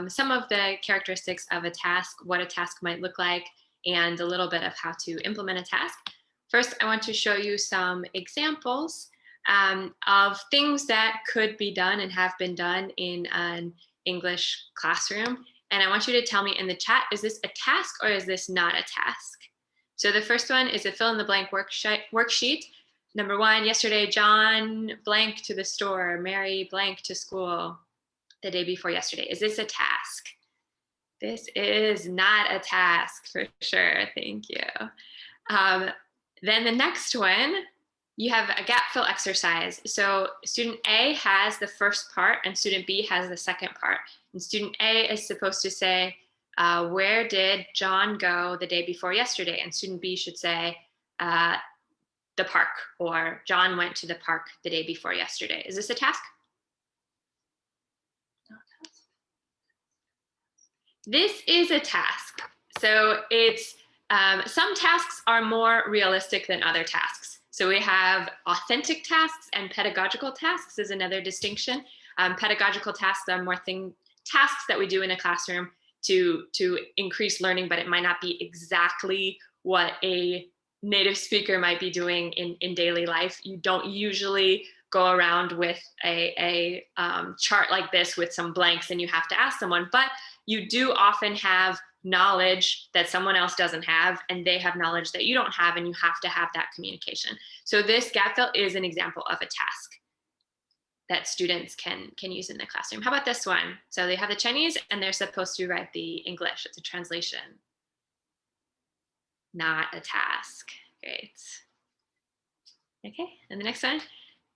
some of the characteristics of a task, what a task might look like, and a little bit of how to implement a task. First, I want to show you some examples of things that could be done and have been done in an English classroom. And I want you to tell me in the chat, is this a task or is this not a task? So the first one is a fill in the blank worksheet. Number 1, yesterday, John blank to the store, Mary blank to school the day before yesterday. Is this a task? This is not a task for sure, thank you. Then the next one, you have a gap fill exercise. So student A has the first part and student B has the second part. And student A is supposed to say, where did John go the day before yesterday? And student B should say, the park, or John went to the park the day before yesterday. Is this a task? This is a task. So it's, some tasks are more realistic than other tasks. So we have authentic tasks and pedagogical tasks is another distinction. Pedagogical tasks are more tasks that we do in a classroom to increase learning, but it might not be exactly what a native speaker might be doing in daily life. You don't usually go around with a chart like this with some blanks and you have to ask someone, but you do often have knowledge that someone else doesn't have, and they have knowledge that you don't have, and you have to have that communication. So this gap fill is an example of a task that students can use in the classroom. How about this one? So they have the Chinese and they're supposed to write the English. It's a translation. Not a task. Great. Okay, and the next one.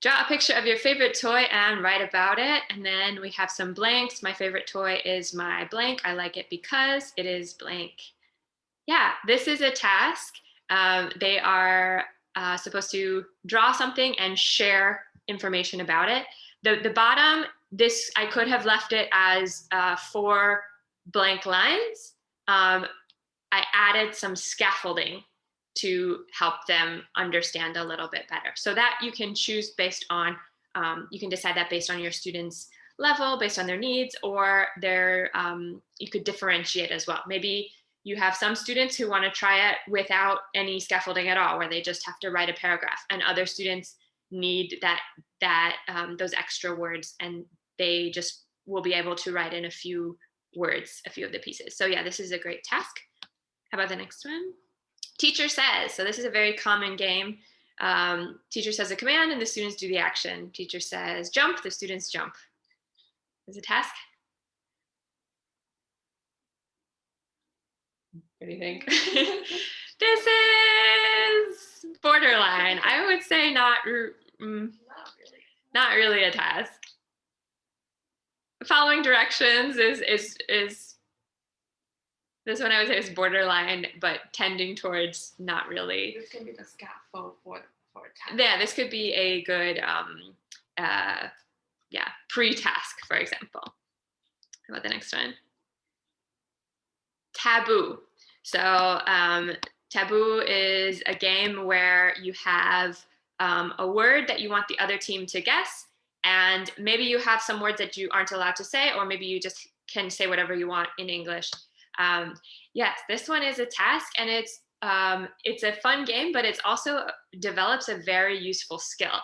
Draw a picture of your favorite toy and write about it. And then we have some blanks. My favorite toy is my blank. I like it because it is blank. Yeah, this is a task. They are supposed to draw something and share information about it. The bottom, this, I could have left it as 4 blank lines. I added some scaffolding to help them understand a little bit better. So that you can choose based on, you can decide that based on your students' level, based on their needs, or their, you could differentiate as well. Maybe you have some students who want to try it without any scaffolding at all, where they just have to write a paragraph, and other students need those extra words, and they just will be able to write in a few words, a few of the pieces. So yeah, this is a great task. How about the next one? Teacher says. So this is a very common game. Teacher says a command and the students do the action. Teacher says jump, the students jump. Is it a task? What do you think? This is borderline. I would say not really a task. Following directions is this one I would say is borderline, but tending towards not really. This can be the scaffold for a task. Yeah, this could be a good pre-task, for example. How about the next one? Taboo. So taboo is a game where you have a word that you want the other team to guess, and maybe you have some words that you aren't allowed to say, or maybe you just can say whatever you want in English. Yes, this one is a task, and it's a fun game, but it's also develops a very useful skill,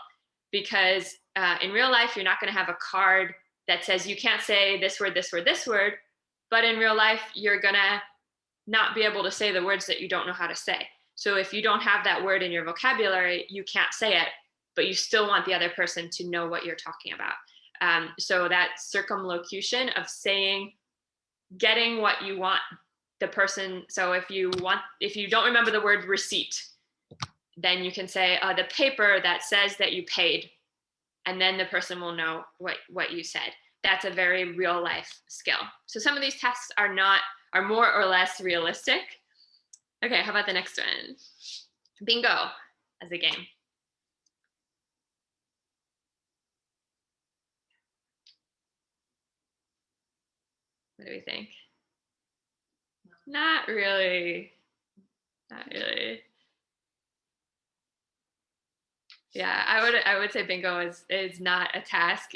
because in real life, you're not going to have a card that says you can't say this word, this word, this word, but in real life, you're going to not be able to say the words that you don't know how to say. So if you don't have that word in your vocabulary, you can't say it, but you still want the other person to know what you're talking about. So that circumlocution of saying, getting what you want the person. So if you don't remember the word receipt, then you can say the paper that says that you paid, and then the person will know what you said. That's a very real life skill. So some of these tasks are more or less realistic. Okay, how about the next one? Bingo as a game. What do we think? Not really. Not really. Yeah, I would say bingo is not a task.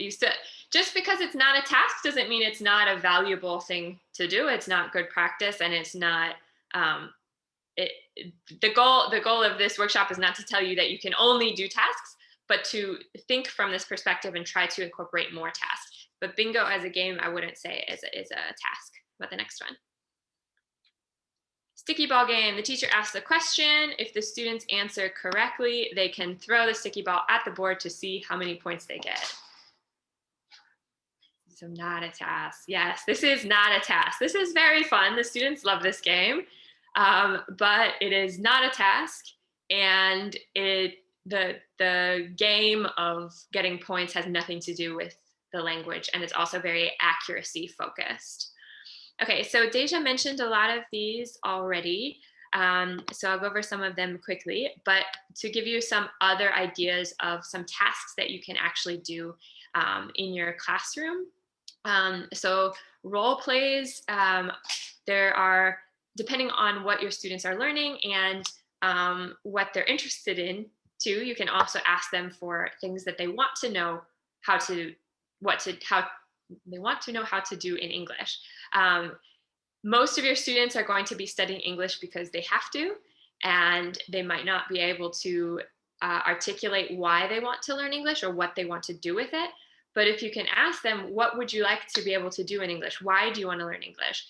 Just because it's not a task doesn't mean it's not a valuable thing to do. It's not good practice, and it's not the goal of this workshop is not to tell you that you can only do tasks, but to think from this perspective and try to incorporate more tasks. But bingo as a game, I wouldn't say is a task. About the next one. Sticky ball game. The teacher asks a question. If the students answer correctly, they can throw the sticky ball at the board to see how many points they get. So not a task. Yes, this is not a task. This is very fun. The students love this game, but it is not a task. And the game of getting points has nothing to do with the language, and it's also very accuracy focused. Okay, so Deja mentioned a lot of these already, so I'll go over some of them quickly, but to give you some other ideas of some tasks that you can actually do in your classroom. So role plays, there are, depending on what your students are learning and what they're interested in too, you can also ask them for things that they want to know how to do in English. Most of your students are going to be studying English because they have to, and they might not be able to articulate why they want to learn English or what they want to do with it. But if you can ask them, what would you like to be able to do in English? Why do you want to learn English?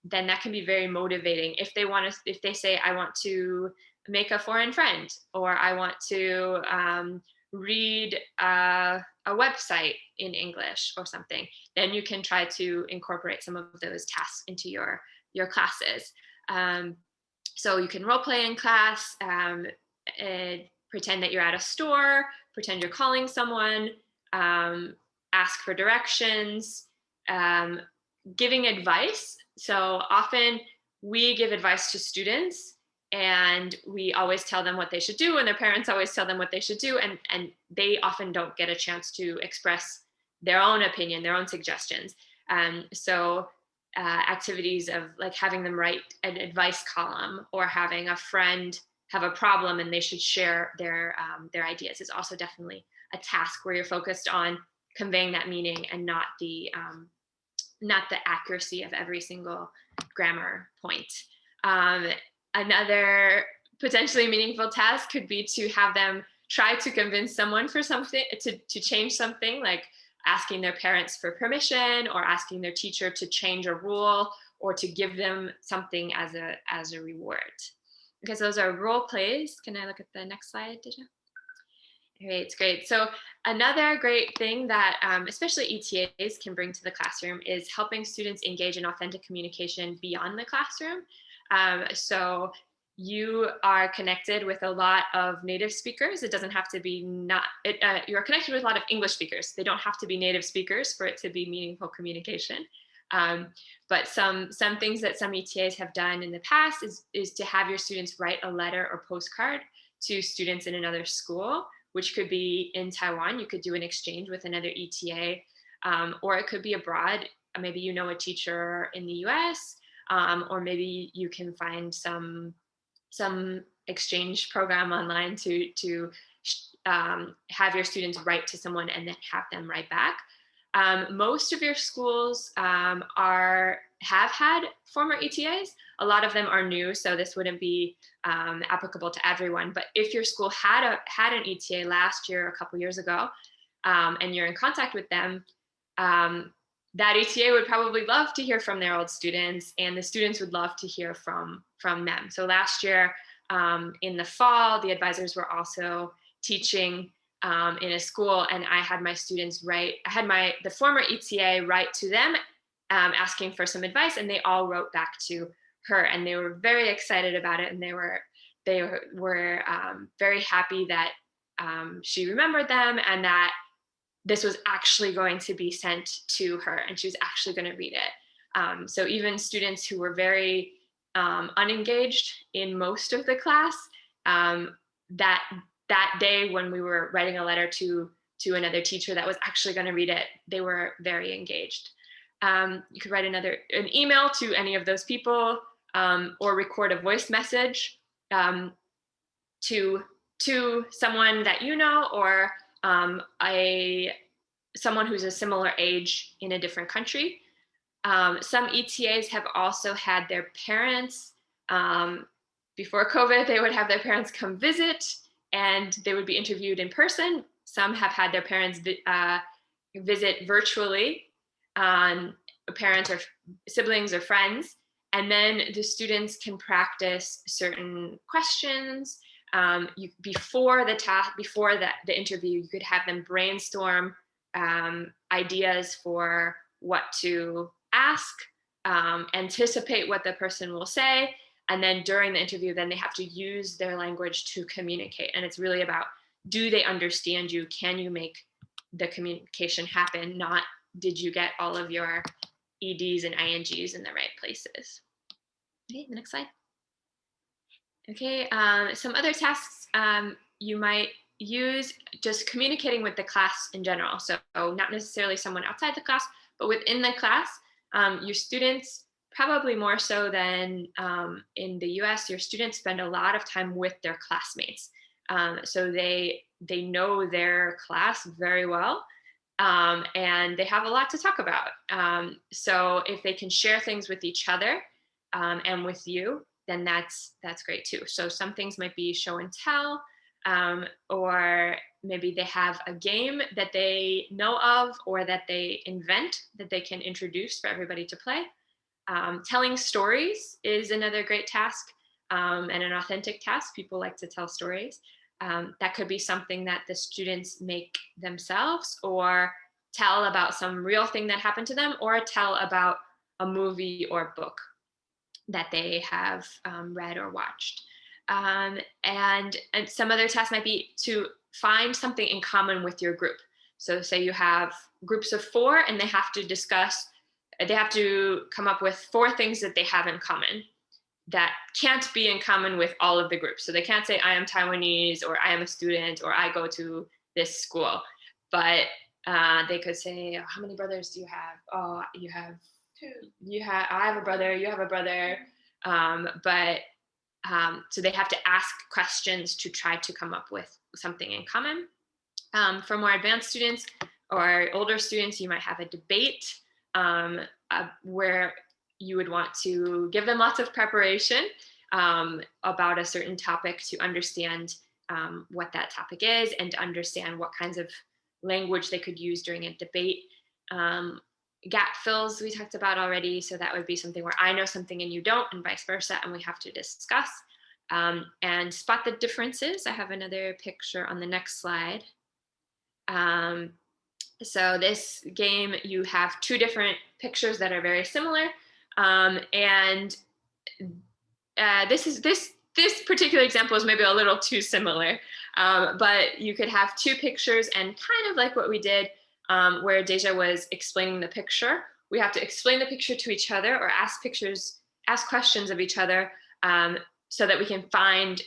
Then that can be very motivating. If they say, I want to make a foreign friend, or I want to read a website in English or something, then you can try to incorporate some of those tasks into your classes. So you can role play in class, pretend that you're at a store, pretend you're calling someone, ask for directions, giving advice. So often we give advice to students, and we always tell them what they should do, and their parents always tell them what they should do, and they often don't get a chance to express their own opinion, their own suggestions. So activities of like having them write an advice column, or having a friend have a problem and they should share their ideas is also definitely a task where you're focused on conveying that meaning and not the accuracy of every single grammar point. Another potentially meaningful task could be to have them try to convince someone for something, to change something, like asking their parents for permission, or asking their teacher to change a rule, or to give them something as a reward. Because those are role plays. Can I look at the next slide, Deja? Great, great. So another great thing that especially ETAs can bring to the classroom is helping students engage in authentic communication beyond the classroom. So you are connected with a lot of native speakers. It doesn't have to be you're connected with a lot of English speakers. They don't have to be native speakers for it to be meaningful communication. But some things that some ETAs have done in the past is to have your students write a letter or postcard to students in another school, which could be in Taiwan. You could do an exchange with another ETA, or it could be abroad. Maybe you know a teacher in the US, or maybe you can find some exchange program online to have your students write to someone and then have them write back. Most of your schools have had former ETAs. A lot of them are new, so this wouldn't be applicable to everyone. But if your school had an ETA last year, a couple years ago, and you're in contact with them, that ETA would probably love to hear from their old students, and the students would love to hear from them. So last year, in the fall, the advisors were also teaching in a school, and I had my students the former ETA write to them, asking for some advice, and they all wrote back to her, and they were very excited about it, and they were very happy that she remembered them, and that this was actually going to be sent to her, and she was actually going to read it. So even students who were very unengaged in most of the class. That day when we were writing a letter to another teacher that was actually going to read it, they were very engaged. You could write an email to any of those people, or record a voice message to someone that you know, or someone who's a similar age in a different country. Some ETAs have also had their parents, before COVID, they would have their parents come visit and they would be interviewed in person. Some have had their parents visit virtually, parents or siblings or friends, and then the students can practice certain questions. Before the interview, you could have them brainstorm ideas for what to ask, anticipate what the person will say, and then during the interview, then they have to use their language to communicate. And it's really about, do they understand you? Can you make the communication happen? Not, did you get all of your EDs and INGs in the right places? Okay, the next slide. Okay, some other tasks you might use, just communicating with the class in general. So not necessarily someone outside the class, but within the class, your students, probably more so than in the US, your students spend a lot of time with their classmates. So they know their class very well, and they have a lot to talk about. So if they can share things with each other and with you, then that's great too. So some things might be show and tell, or maybe they have a game that they know of or that they invent that they can introduce for everybody to play. Telling stories is another great task, and an authentic task. People like to tell stories. That could be something that the students make themselves, or tell about some real thing that happened to them, or tell about a movie or book that they have read or watched. And some other tasks might be to find something in common with your group. So say you have groups of 4 and they have to come up with 4 things that they have in common that can't be in common with all of the groups. So they can't say, I am Taiwanese, or I am a student, or I go to this school. But they could say, oh, how many brothers do you have? Oh, you have 2. I have a brother, you have a brother. So they have to ask questions to try to come up with something in common. For more advanced students or older students, you might have a debate where you would want to give them lots of preparation about a certain topic to understand what that topic is, and to understand what kinds of language they could use during a debate. Gap fills we talked about already, so that would be something where I know something and you don't, and vice versa, and we have to discuss. And spot the differences. I have another picture on the next slide. So this game, you have 2 different pictures that are very similar, and this particular example is maybe a little too similar, but you could have 2 pictures, and kind of like what we did where Deja was explaining the picture, we have to explain the picture to each other, or ask questions of each other, so that we can find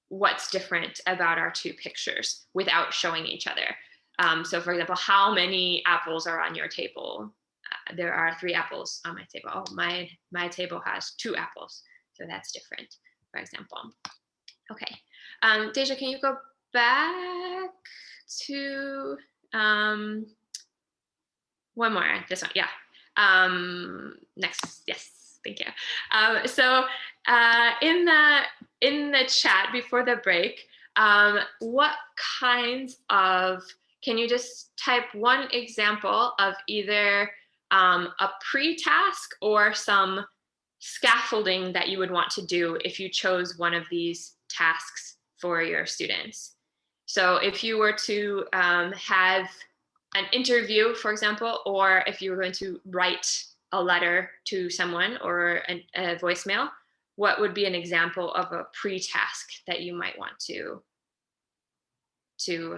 what's different about our 2 pictures without showing each other. So for example, how many apples are on your table? There are 3 apples on my table. Oh, my table has 2 apples. So that's different, for example. Okay, Deja, can you go back to one more, this one, yeah. Next, yes, thank you. So in the chat before the break, what kinds of, can you just type one example of either a pre-task or some scaffolding that you would want to do if you chose one of these tasks for your students? So if you were to have an interview, for example, or if you were going to write a letter to someone or a voicemail, what would be an example of a pre-task that you might want to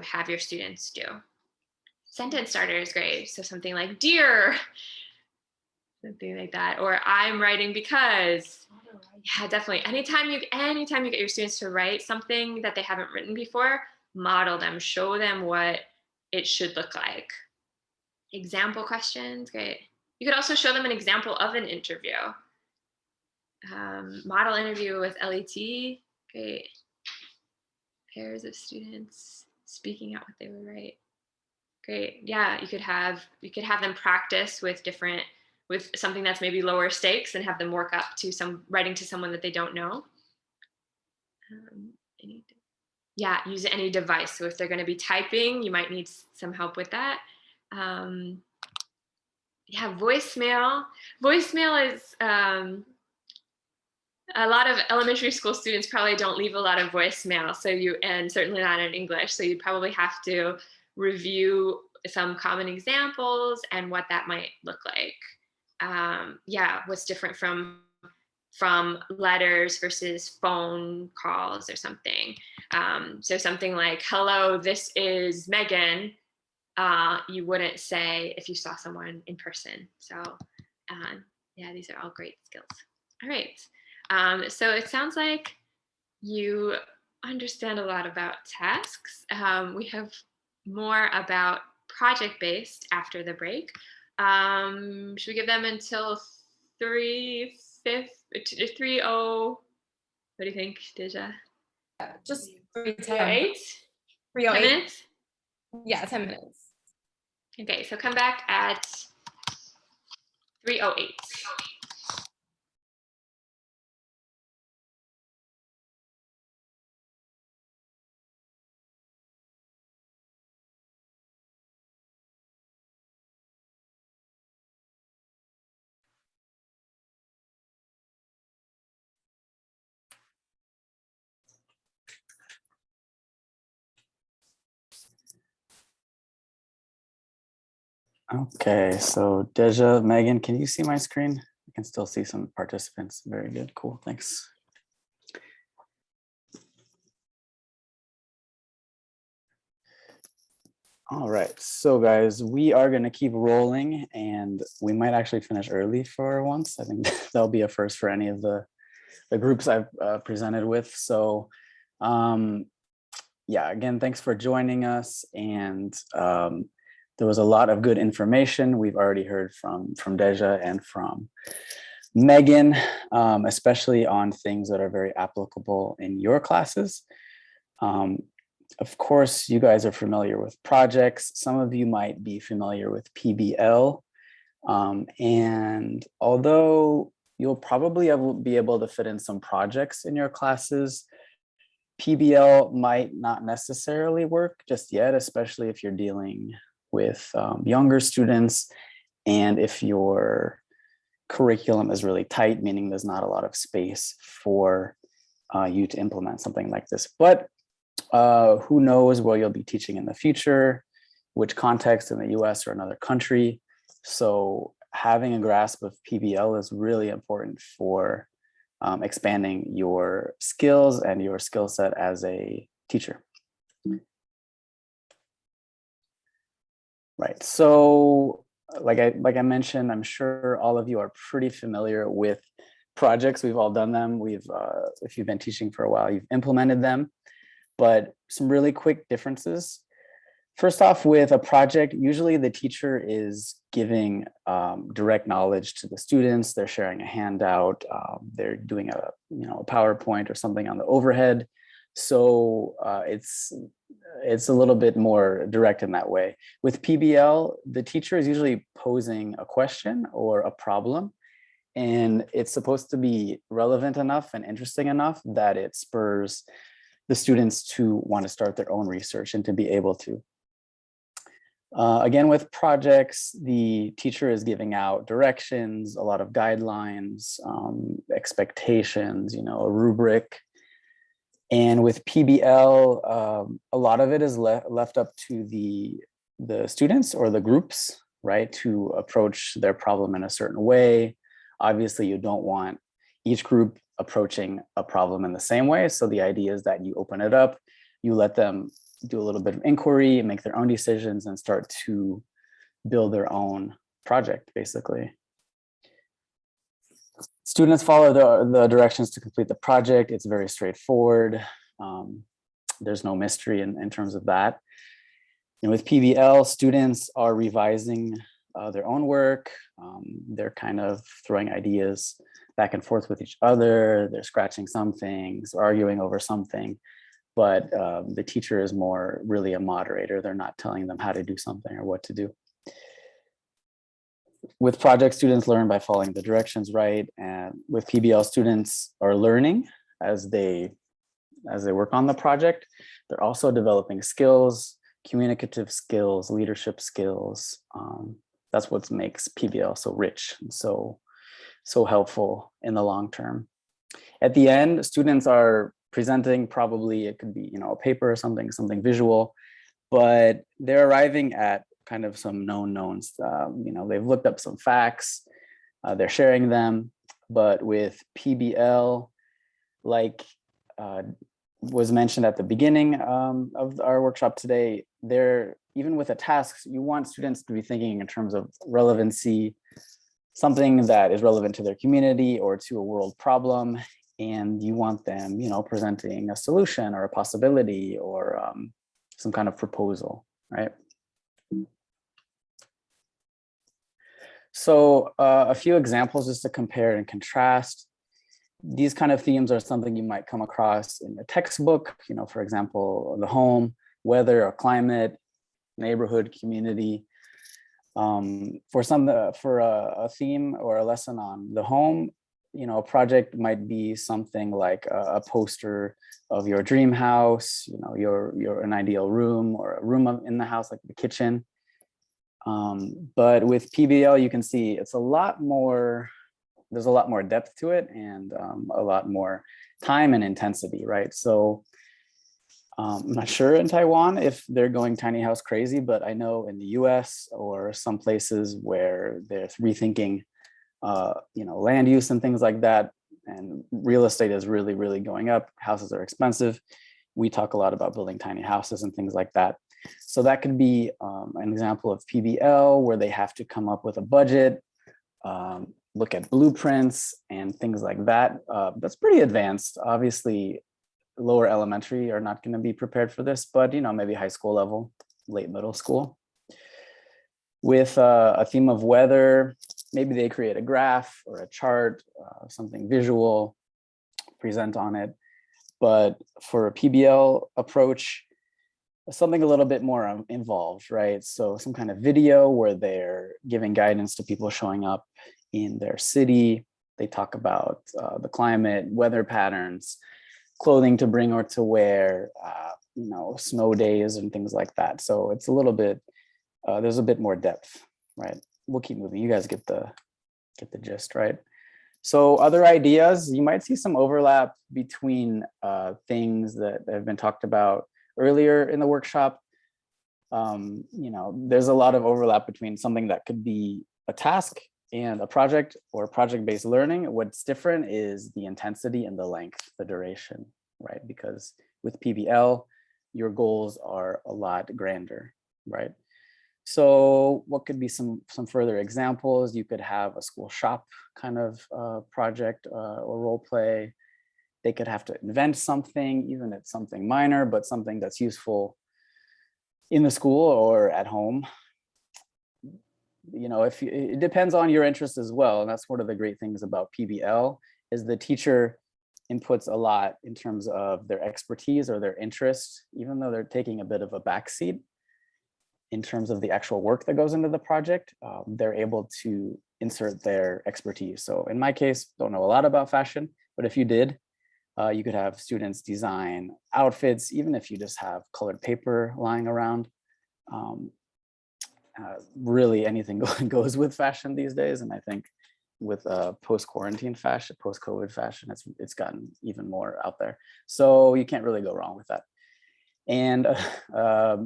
have your students do? Sentence starter is great. So something like, dear Something like that. Or I'm writing because, yeah, definitely. Anytime you get your students to write something that they haven't written before, model them, show them what it should look like. Example questions, great. You could also show them an example of an interview. Model interview with LET, great. Pairs of students speaking out what they would write. Great. Yeah, you could have them practice with something that's maybe lower stakes and have them work up to writing to someone that they don't know. Yeah, use any device. So if they're going to be typing, you might need some help with that. Yeah, voicemail. Voicemail is a lot of elementary school students probably don't leave a lot of voicemail. And certainly not in English. So you probably have to review some common examples and what that might look like. Yeah, what's different from letters versus phone calls or something. So something like, hello, this is Megan. You wouldn't say if you saw someone in person. So yeah, these are all great skills. All right. So it sounds like you understand a lot about tasks. We have more about project-based after the break. Should we give them until 3:30? What do you think, Deja? Just 3:08? 3:10. 10 minutes? Yeah, 10 minutes. Okay, so come back at 3:08. Okay, so Deja, Megan, can you see my screen? I can still see some participants. Very good, cool, thanks. All right, so guys, we are gonna keep rolling and we might actually finish early for once. I think that'll be a first for any of the groups I've presented with. So yeah, again, thanks for joining us. And there was a lot of good information. We've already heard from Deja and from Megan, especially on things that are very applicable in your classes. Of course, you guys are familiar with projects. Some of you might be familiar with PBL. And although you'll probably be able to fit in some projects in your classes, PBL might not necessarily work just yet, especially if you're dealing with younger students and if your curriculum is really tight, meaning there's not a lot of space for you to implement something like this. But who knows where you'll be teaching in the future, which context in the US or another country. So having a grasp of PBL is really important for expanding your skills and your skill set as a teacher. Right, so like I mentioned, I'm sure all of you are pretty familiar with projects. We've all done them. If you've been teaching for a while, you've implemented them. But some really quick differences. First off, with a project, usually the teacher is giving direct knowledge to the students. They're sharing a handout. They're doing a PowerPoint or something on the overhead. So it's a little bit more direct in that way. With PBL, the teacher is usually posing a question or a problem, and it's supposed to be relevant enough and interesting enough that it spurs the students to want to start their own research and to be able to. Again, with projects, the teacher is giving out directions, a lot of guidelines, expectations, a rubric. And with PBL, a lot of it is left up to the students or the groups, right, to approach their problem in a certain way. Obviously, you don't want each group approaching a problem in the same way. So the idea is that you open it up, you let them do a little bit of inquiry, make their own decisions, and start to build their own project, basically. Students follow the directions to complete the project. It's very straightforward. There's no mystery in terms of that. And with PBL, students are revising their own work. They're kind of throwing ideas back and forth with each other. They're scratching some things, arguing over something, but the teacher is more really a moderator. They're not telling them how to do something or what to do. With project, students learn by following the directions, right? And with PBL, students are learning as they work on the project. They're also developing skills, communicative skills, leadership skills. That's what makes PBL so rich and so helpful in the long term. At the end, students are presenting, probably it could be, a paper or something visual, but they're arriving at kind of some known knowns. They've looked up some facts, they're sharing them, but with PBL, like was mentioned at the beginning of our workshop today, even with a task, you want students to be thinking in terms of relevancy, something that is relevant to their community or to a world problem, and you want them, presenting a solution or a possibility or some kind of proposal, right? So a few examples just to compare and contrast. These kind of themes are something you might come across in a textbook, for example, the home, weather or climate, neighborhood, community. For a theme or a lesson on the home, a project might be something like a poster of your dream house, an ideal room or a room in the house, like the kitchen. But with PBL, you can see it's there's a lot more depth to it and a lot more time and intensity, right? So I'm not sure in Taiwan if they're going tiny house crazy, but I know in the US or some places where they're rethinking, land use and things like that, and real estate is really, really going up. Houses are expensive. We talk a lot about building tiny houses and things like that. So that could be an example of PBL where they have to come up with a budget, look at blueprints and things like that. That's pretty advanced. Obviously, lower elementary are not going to be prepared for this, but maybe high school level, late middle school. With a theme of weather, maybe they create a graph or a chart, something visual, present on it. But for a PBL approach, something a little bit more involved, right? So some kind of video where they're giving guidance to people showing up in their city. They talk about the climate, weather patterns, clothing to bring or to wear, snow days and things like that. So it's a little bit, there's a bit more depth, right? We'll keep moving. You guys get the gist, right? So other ideas, you might see some overlap between things that have been talked about earlier in the workshop. There's a lot of overlap between something that could be a task and a project or project-based learning. What's different is the intensity and the length, the duration, right? Because with PBL, your goals are a lot grander, right? So what could be some further examples? You could have a school shop kind of project or role play. They could have to invent something, even if it's something minor, but something that's useful in the school or at home. It depends on your interest as well. And that's one of the great things about PBL is the teacher inputs a lot in terms of their expertise or their interest, even though they're taking a bit of a backseat in terms of the actual work that goes into the project. They're able to insert their expertise. So in my case, don't know a lot about fashion, but if you did, you could have students design outfits, even if you just have colored paper lying around. Really anything goes with fashion these days. And I think with post-quarantine fashion, post-COVID fashion, it's gotten even more out there. So you can't really go wrong with that. And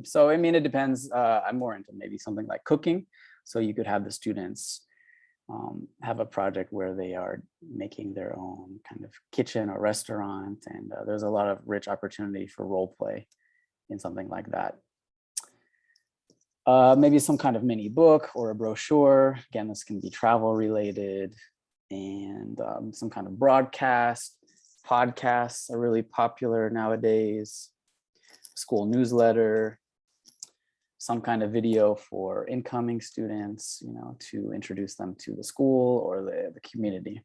so, it depends. I'm more into maybe something like cooking. So you could have the students have a project where they are making their own kind of kitchen or restaurant. And there's a lot of rich opportunity for role play in something like that. Maybe some kind of mini book or a brochure. Again, this can be travel related. and some kind of broadcast. Podcasts are really popular nowadays. School newsletter, some kind of video for incoming students, you know, to introduce them to the school or the community.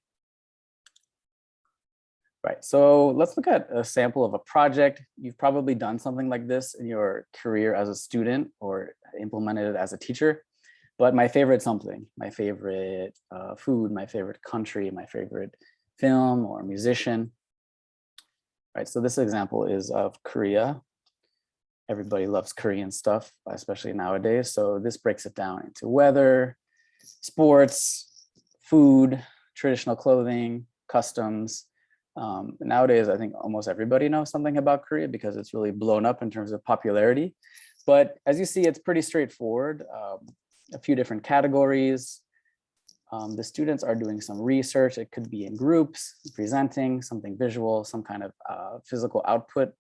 Right, so let's look at a sample of a project. You've probably done something like this in your career as a student or implemented it as a teacher. But my favorite something, my favorite food, my favorite country, my favorite film or musician. Right, so this example is of Korea. Everybody loves Korean stuff, especially nowadays. So this breaks it down into weather, sports, food, traditional clothing, customs. Nowadays, I think almost everybody knows something about Korea because it's really blown up in terms of popularity. But as you see, it's pretty straightforward. A few different categories. The students are doing some research. It could be in groups, presenting something visual, some kind of physical output.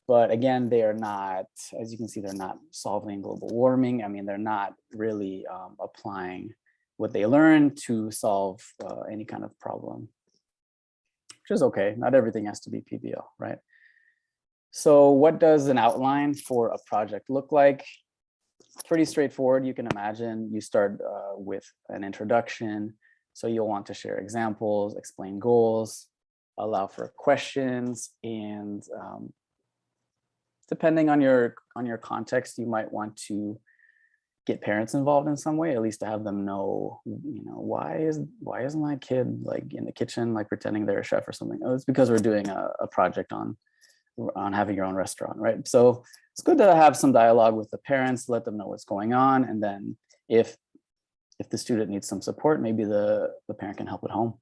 But again, they are not, as you can see, they're not solving global warming. I mean, they're not really applying what they learn to solve any kind of problem, which is okay. Not everything has to be PBL, right? So what does an outline for a project look like? Pretty straightforward. You can imagine you start with an introduction. So you'll want to share examples, explain goals, allow for questions, and depending on your context, you might want to get parents involved in some way, at least to have them know, you know, why is my kid like in the kitchen, like pretending they're a chef or something? Oh, it's because we're doing a project on having your own restaurant, right? So it's good to have some dialogue with the parents, let them know what's going on, and then if the student needs some support, maybe the parent can help at home.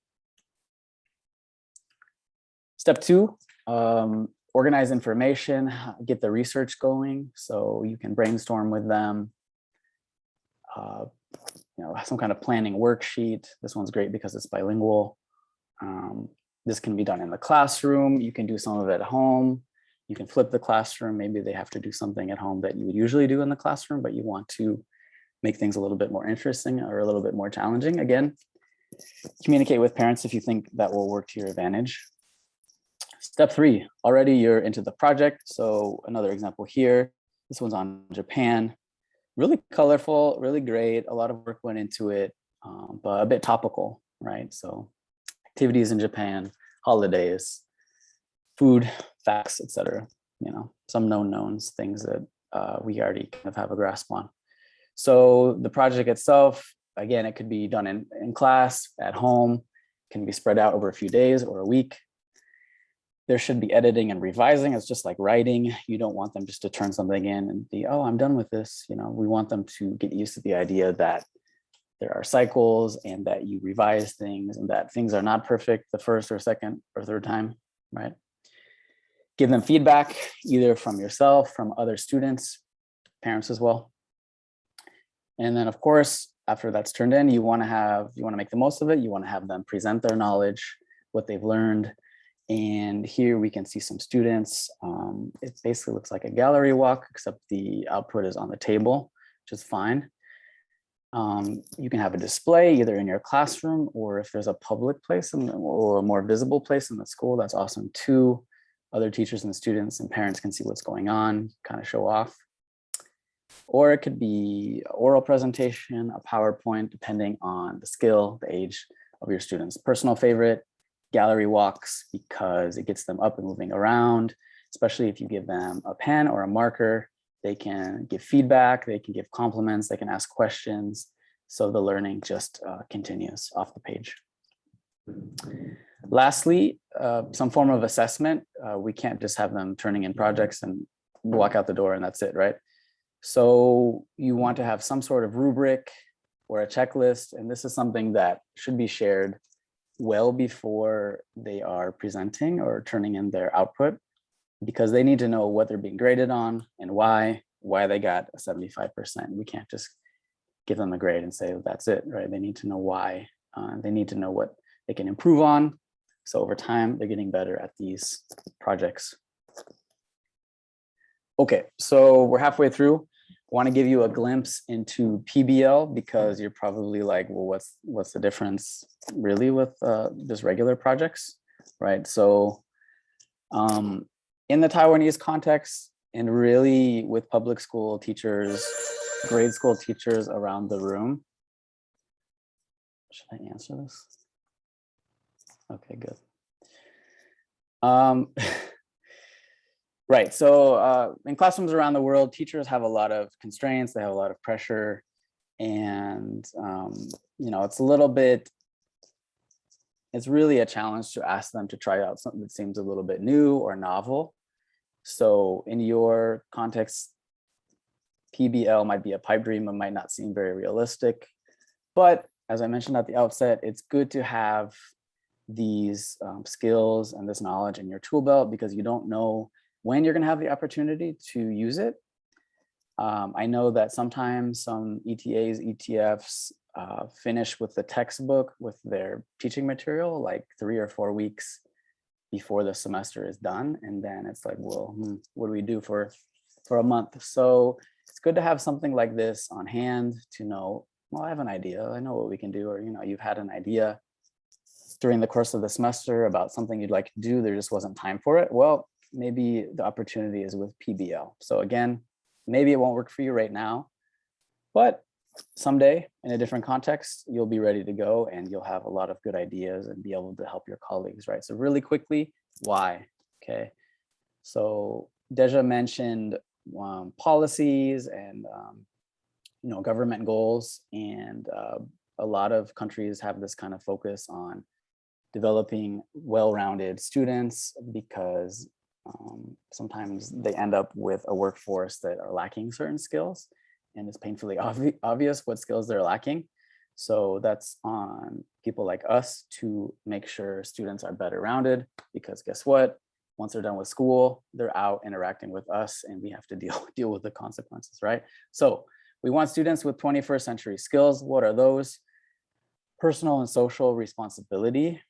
Step 2, organize information, get the research going, so you can brainstorm with them. You know, some kind of planning worksheet. This one's great because it's bilingual. This can be done in the classroom. You can do some of it at home. You can flip the classroom. Maybe they have to do something at home that you would usually do in the classroom, but you want to make things a little bit more interesting or a little bit more challenging. Again, communicate with parents if you think that will work to your advantage. Step 3, already you're into the project. So another example here, this one's on Japan. Really colorful, really great. A lot of work went into it, but a bit topical, right? So activities in Japan, holidays, food, facts, etc. You know, some known knowns, things that we already kind of have a grasp on. So the project itself, again, it could be done in class, at home, can be spread out over a few days or a week. There should be editing and revising. It's just like writing. You don't want them just to turn something in and be, oh, I'm done with this. You know, we want them to get used to the idea that there are cycles and that you revise things and that things are not perfect the first or second or third time, right? Give them feedback, either from yourself, from other students, parents as well. And then of course, after that's turned in, you want to make the most of it. You want to have them present their knowledge, what they've learned. And here we can see some students. It basically looks like a gallery walk, except the output is on the table, which is fine. You can have a display either in your classroom or if there's a public place or a more visible place in the school, that's awesome too. Other teachers and students and parents can see what's going on, kind of show off. Or it could be oral presentation, a PowerPoint, depending on the skill, the age of your students. Personal favorite, gallery walks, because it gets them up and moving around, especially if you give them a pen or a marker. They can give feedback, they can give compliments, they can ask questions. So the learning just continues off the page. Lastly, some form of assessment. We can't just have them turning in projects and walk out the door and that's it, right? So you want to have some sort of rubric or a checklist, and this is something that should be shared well before they are presenting or turning in their output, because they need to know what they're being graded on and why they got a 75%. We can't just give them a grade and say, that's it, right? They need to know why. They need to know what they can improve on. So over time, they're getting better at these projects. Okay, so we're halfway through. want to give you a glimpse into PBL because you're probably like, well, what's the difference really with just regular projects, right? So in the Taiwanese context, and really with public school teachers, grade school teachers around the room. Should I answer this? Okay, good. Right, so in classrooms around the world, teachers have a lot of constraints, they have a lot of pressure, and you know, it's really a challenge to ask them to try out something that seems a little bit new or novel. So in your context, PBL might be a pipe dream, it might not seem very realistic, but as I mentioned at the outset, it's good to have these skills and this knowledge in your tool belt because you don't know when you're going to have the opportunity to use it. I know that sometimes some ETAs, ETFs finish with the textbook with their teaching material like 3 or 4 weeks before the semester is done. And then it's like, well, what do we do for a month? So it's good to have something like this on hand to know, well, I have an idea, I know what we can do, or, you know, you've had an idea during the course of the semester about something you'd like to do, there just wasn't time for it. Well, maybe the opportunity is with PBL. So again, maybe it won't work for you right now, but someday in a different context, you'll be ready to go and you'll have a lot of good ideas and be able to help your colleagues, right? So really quickly, why? Okay, so Deja mentioned policies and you know, government goals, and a lot of countries have this kind of focus on developing well-rounded students because sometimes they end up with a workforce that are lacking certain skills, and it's painfully obvious what skills they're lacking. So that's on people like us to make sure students are better rounded, because guess what? Once they're done with school, they're out interacting with us and we have to deal with the consequences, right? So we want students with 21st century skills. What are those? Personal and social responsibility.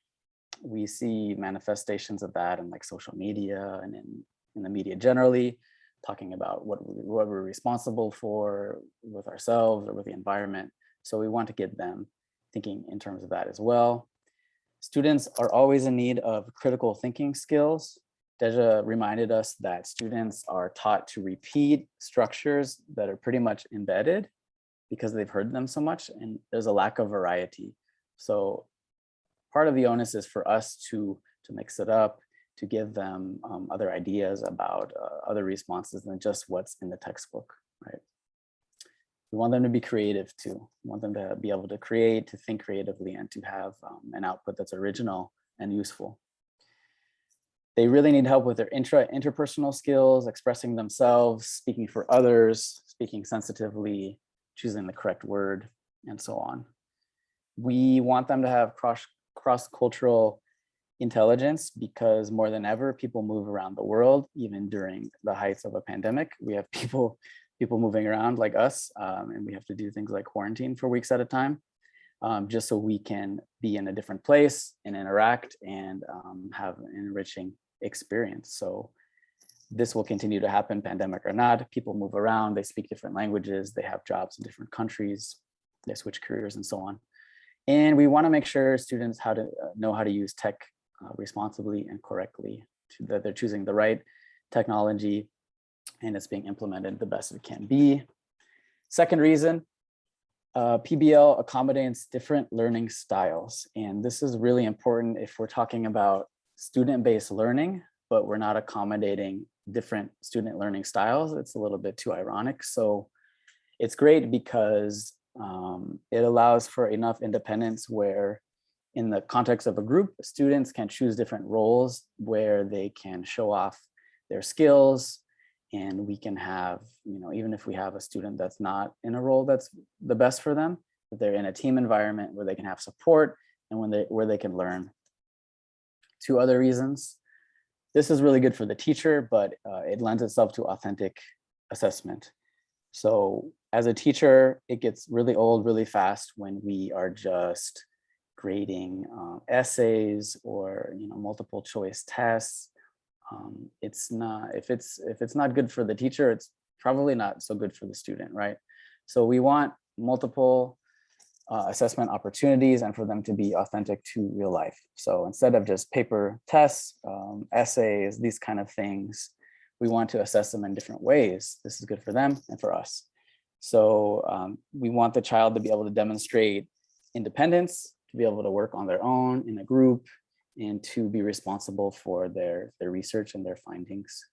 We see manifestations of that in like social media and in the media generally, talking about what we're responsible for with ourselves or with the environment. So we want to get them thinking in terms of that as well. Students are always in need of critical thinking skills. Deja reminded us that students are taught to repeat structures that are pretty much embedded because they've heard them so much, and there's a lack of variety. So part of the onus is for us to mix it up, to give them other ideas about other responses than just what's in the textbook, right? We want them to be creative too. We want them to be able to create, to think creatively, and to have an output that's original and useful. They really need help with their interpersonal skills, expressing themselves, speaking for others, speaking sensitively, choosing the correct word, and so on. We want them to have cross-cultural intelligence because more than ever, people move around the world, even during the heights of a pandemic. We have people moving around like us, and we have to do things like quarantine for weeks at a time, just so we can be in a different place and interact and have an enriching experience. So this will continue to happen, pandemic or not. People move around, they speak different languages, they have jobs in different countries, they switch careers and so on. And we want to make sure students know how to use tech responsibly and correctly, that they're choosing the right technology and it's being implemented the best it can be. Second reason, PBL accommodates different learning styles. And this is really important if we're talking about student-based learning, but we're not accommodating different student learning styles. It's a little bit too ironic. So it's great because it allows for enough independence where in the context of a group, students can choose different roles where they can show off their skills, and we can have, you know, even if we have a student that's not in a role that's the best for them, that they're in a team environment where they can have support and where they can learn. Two other reasons. This is really good for the teacher, but it lends itself to authentic assessment. So as a teacher, it gets really old really fast when we are just grading essays or, you know, multiple choice tests. It's not, if it's not good for the teacher, it's probably not so good for the student, right? So we want multiple assessment opportunities and for them to be authentic to real life. So instead of just paper tests, essays, these kind of things, we want to assess them in different ways. This is good for them and for us. So we want the child to be able to demonstrate independence, to be able to work on their own in a group, and to be responsible for their research and their findings.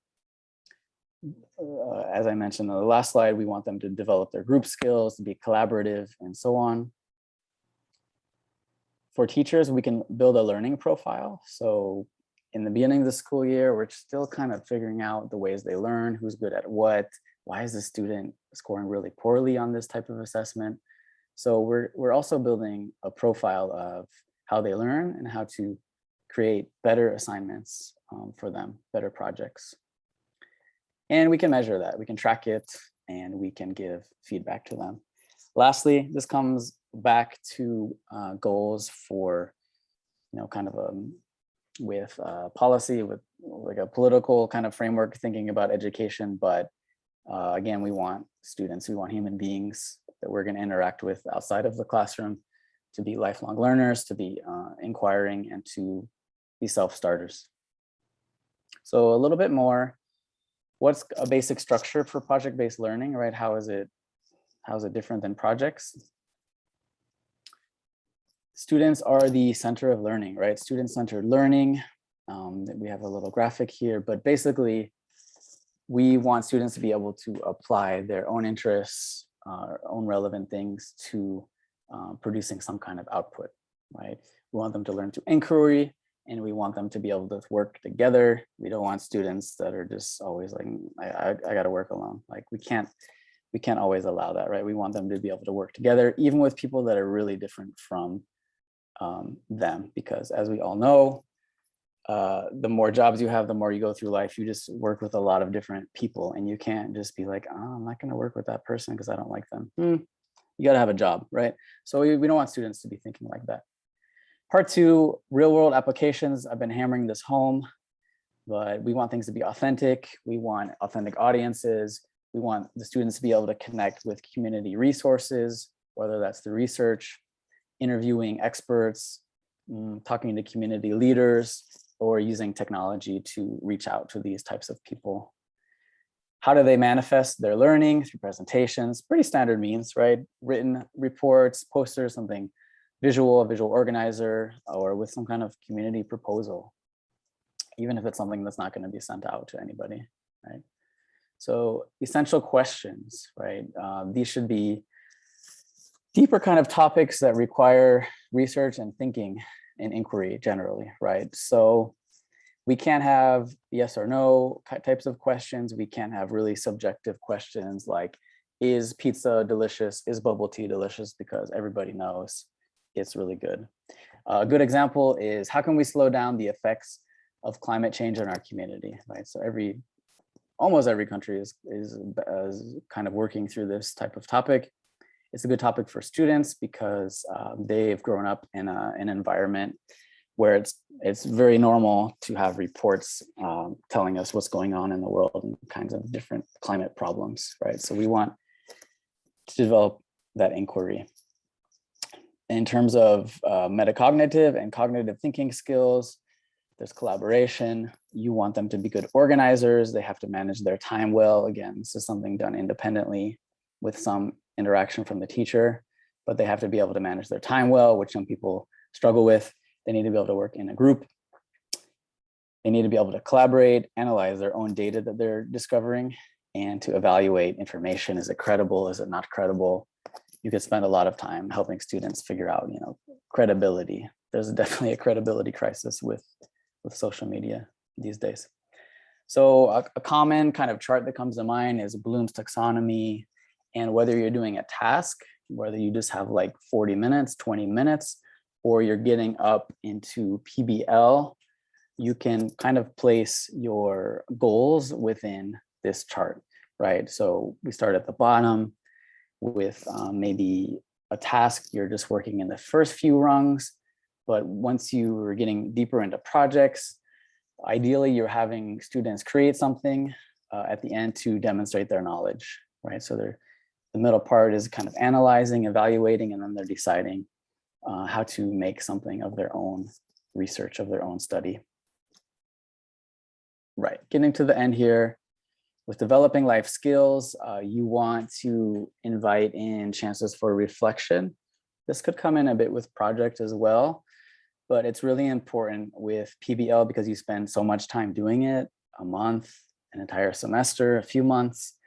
As I mentioned on the last slide, we want them to develop their group skills, to be collaborative, and so on. For teachers, we can build a learning profile. So in the beginning of the school year, we're still kind of figuring out the ways they learn, who's good at what, why is the student scoring really poorly on this type of assessment. So we're also building a profile of how they learn and how to create better assignments for them, better projects. And we can measure that, we can track it, and we can give feedback to them. Lastly, this comes back to goals for, kind of with policy, with like a political kind of framework, thinking about education. But again, we want students, we want human beings that we're going to interact with outside of the classroom to be lifelong learners, to be inquiring, and to be self-starters. So a little bit more, what's a basic structure for project-based learning, right? How is it different than projects? Students are the center of learning, right? Student-centered learning. We have a little graphic here, but basically we want students to be able to apply their own interests, own relevant things to producing some kind of output, right? We want them to learn through inquiry, and we want them to be able to work together. We don't want students that are just always like, I got to work alone. Like we can't always allow that, right? We want them to be able to work together, even with people that are really different from them, because as we all know, the more jobs you have, the more you go through life, you just work with a lot of different people, and you can't just be like, oh, I'm not going to work with that person because I don't like them. You got to have a job, right? So we don't want students to be thinking like that. Part 2, real world applications. I've been hammering this home, but we want things to be authentic. We want authentic audiences. We want the students to be able to connect with community resources, whether that's through research, interviewing experts, talking to community leaders, or using technology to reach out to these types of people. How do they manifest their learning? Through presentations, pretty standard means, right? Written reports, posters, something visual, a visual organizer, or with some kind of community proposal, even if it's something that's not going to be sent out to anybody, right? So essential questions, right? These should be deeper kind of topics that require research and thinking and inquiry generally, right? So we can't have yes or no types of questions. We can't have really subjective questions like, is pizza delicious? Is bubble tea delicious? Because everybody knows it's really good. A good example is, how can we slow down the effects of climate change in our community, right? So almost every country is kind of working through this type of topic. It's a good topic for students because they've grown up in an environment where it's very normal to have reports telling us what's going on in the world and kinds of different climate problems, right? So we want to develop that inquiry. In terms of metacognitive and cognitive thinking skills, there's collaboration. You want them to be good organizers. They have to manage their time well. Again, this is something done independently with some interaction from the teacher, but they have to be able to manage their time well, which some people struggle with. They need to be able to work in a group. They need to be able to collaborate, analyze their own data that they're discovering, and to evaluate information. Is it credible? Is it not credible? You could spend a lot of time helping students figure out, credibility. There's definitely a credibility crisis with social media these days. So a common kind of chart that comes to mind is Bloom's taxonomy. And whether you're doing a task, whether you just have like 40 minutes, 20 minutes, or you're getting up into PBL, you can kind of place your goals within this chart, right? So we start at the bottom with maybe a task. You're just working in the first few rungs, but once you are getting deeper into projects, ideally you're having students create something, at the end to demonstrate their knowledge, right? So the middle part is kind of analyzing, evaluating, and then they're deciding how to make something of their own research, of their own study. Right, getting to the end here, with developing life skills, you want to invite in chances for reflection. This could come in a bit with project as well, but it's really important with PBL because you spend so much time doing it, a month, an entire semester, a few months,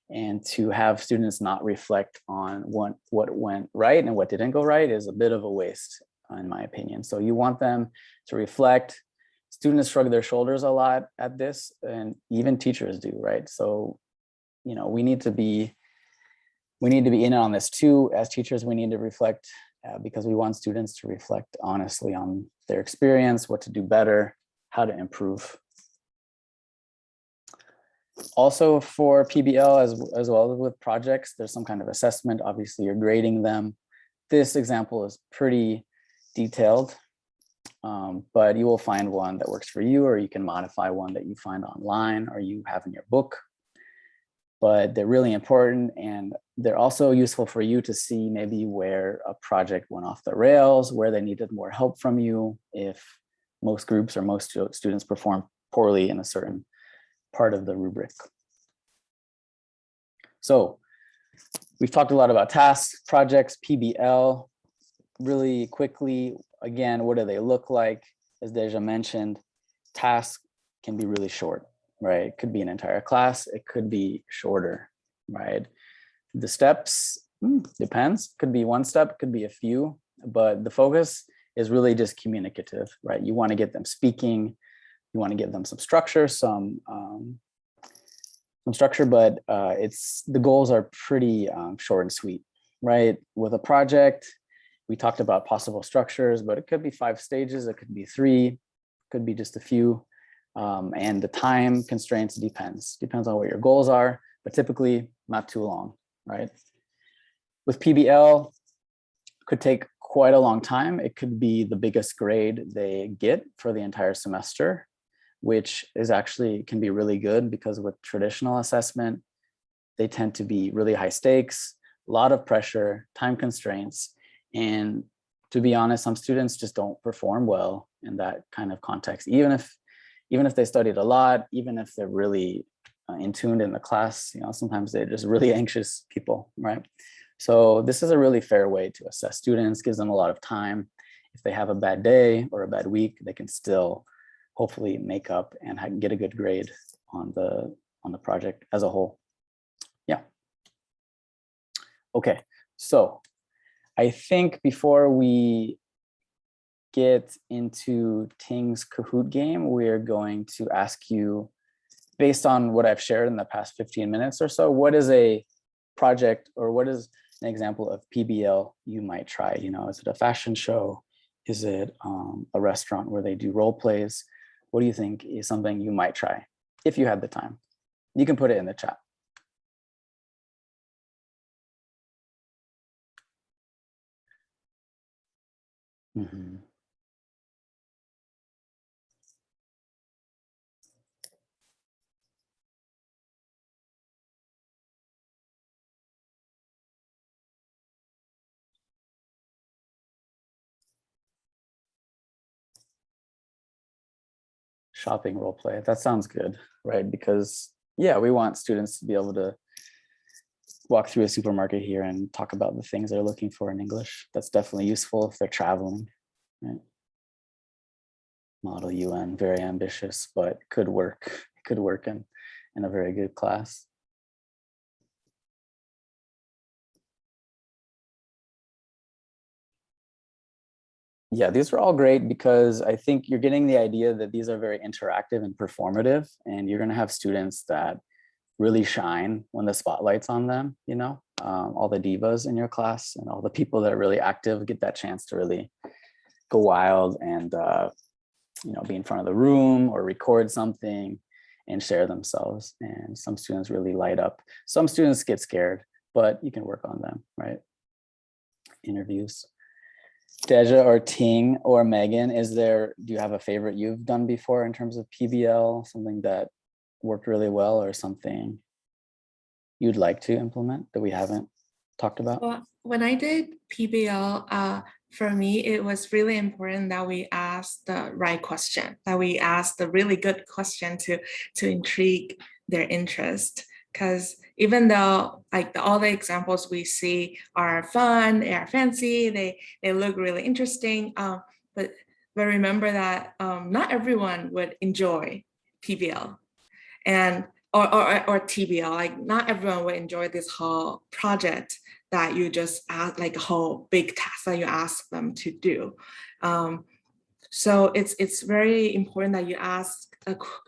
and to have students not reflect on what went right and what didn't go right is a bit of a waste, in my opinion. So you want them to reflect. Students shrug their shoulders a lot at this, and even teachers do, right? So, you know, we need to be in on this too. As teachers, we need to reflect because we want students to reflect honestly on their experience, what to do better, how to improve. Also for PBL, as well as with projects, there's some kind of assessment. Obviously, you're grading them. This example is pretty detailed, but you will find one that works for you, or you can modify one that you find online or you have in your book. But they're really important, and they're also useful for you to see maybe where a project went off the rails, where they needed more help from you, if most groups or most students perform poorly in a certain part of the rubric. So we've talked a lot about tasks, projects, PBL. Really quickly, again, what do they look like? As Deja mentioned, tasks can be really short, right? It could be an entire class, it could be shorter, right? The steps, depends, could be one step, could be a few, but the focus is really just communicative, right? You want to get them speaking, you want to give them some structure, some structure, but the goals are pretty short and sweet, right? With a project, we talked about possible structures, but it could be 5 stages, it could be 3, could be just a few, and the time constraints depends on what your goals are, but typically not too long, right? With PBL, could take quite a long time. It could be the biggest grade they get for the entire semester, which is actually can be really good because with traditional assessment, they tend to be really high stakes, a lot of pressure, time constraints. And to be honest, some students just don't perform well in that kind of context, even if they studied a lot, even if they're really in tuned in the class, you know, sometimes they're just really anxious people, right? So this is a really fair way to assess students, gives them a lot of time. If they have a bad day or a bad week, they can still hopefully make up and get a good grade on the project as a whole. Yeah. Okay, so I think before we get into Ting's Kahoot game, we're going to ask you, based on what I've shared in the past 15 minutes or so, what is a project or what is an example of PBL you might try? You know, is it a fashion show? Is it a restaurant where they do role plays? What do you think is something you might try if you had the time? You can put it in the chat. Mm-hmm. Shopping role play. That sounds good, right? Because yeah, we want students to be able to walk through a supermarket here and talk about the things they're looking for in English. That's definitely useful if they're traveling, right? Model UN, very ambitious, but could work. It could work in a very good class. Yeah, these are all great because I think you're getting the idea that these are very interactive and performative, and you're going to have students that really shine when the spotlight's on them, you know, all the divas in your class and all the people that are really active get that chance to really go wild and, you know, be in front of the room or record something and share themselves. And some students really light up. Some students get scared, but you can work on them, right? Interviews. Deja or Ting or Megan, do you have a favorite you've done before in terms of PBL, something that worked really well or something you'd like to implement that we haven't talked about? Well, when I did PBL, for me, it was really important that we ask the right question, that we ask the really good question to intrigue their interest. Because even though like all the examples we see are fun, they are fancy, they look really interesting, but remember that not everyone would enjoy PBL and or TBL. Like not everyone would enjoy this whole project that you just ask, like a whole big task that you ask them to do. So it's very important that you ask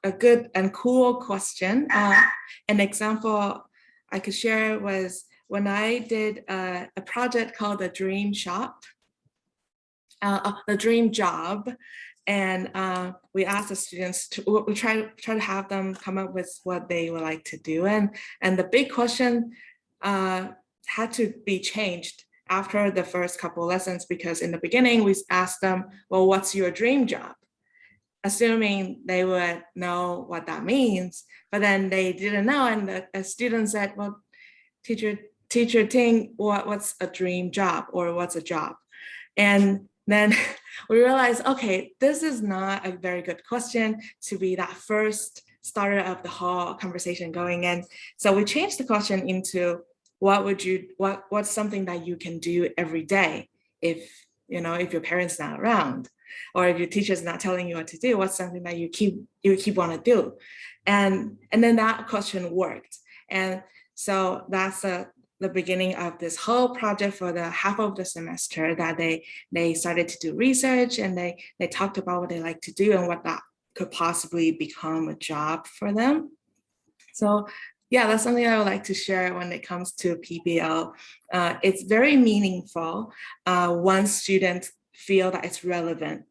a good and cool question. An example I could share was when I did a project called the Dream Shop, the Dream Job. And we asked the students to, we try to have them come up with what they would like to do. And the big question had to be changed after the first couple lessons, because in the beginning we asked them, well, what's your dream job? Assuming they would know what that means, but then they didn't know. And the student said, well, teacher Ting, what's a dream job, or what's a job? And then we realized, okay, this is not a very good question to be that first starter of the whole conversation going in. So we changed the question into what's something that you can do every day if your parents not around, or if your teacher's not telling you what to do, what's something that you keep want to do? And then that question worked. And so that's the beginning of this whole project for the half of the semester, that they started to do research, and they talked about what they like to do and what that could possibly become a job for them. So yeah, that's something I would like to share when it comes to PBL. It's very meaningful once students feel that it's relevant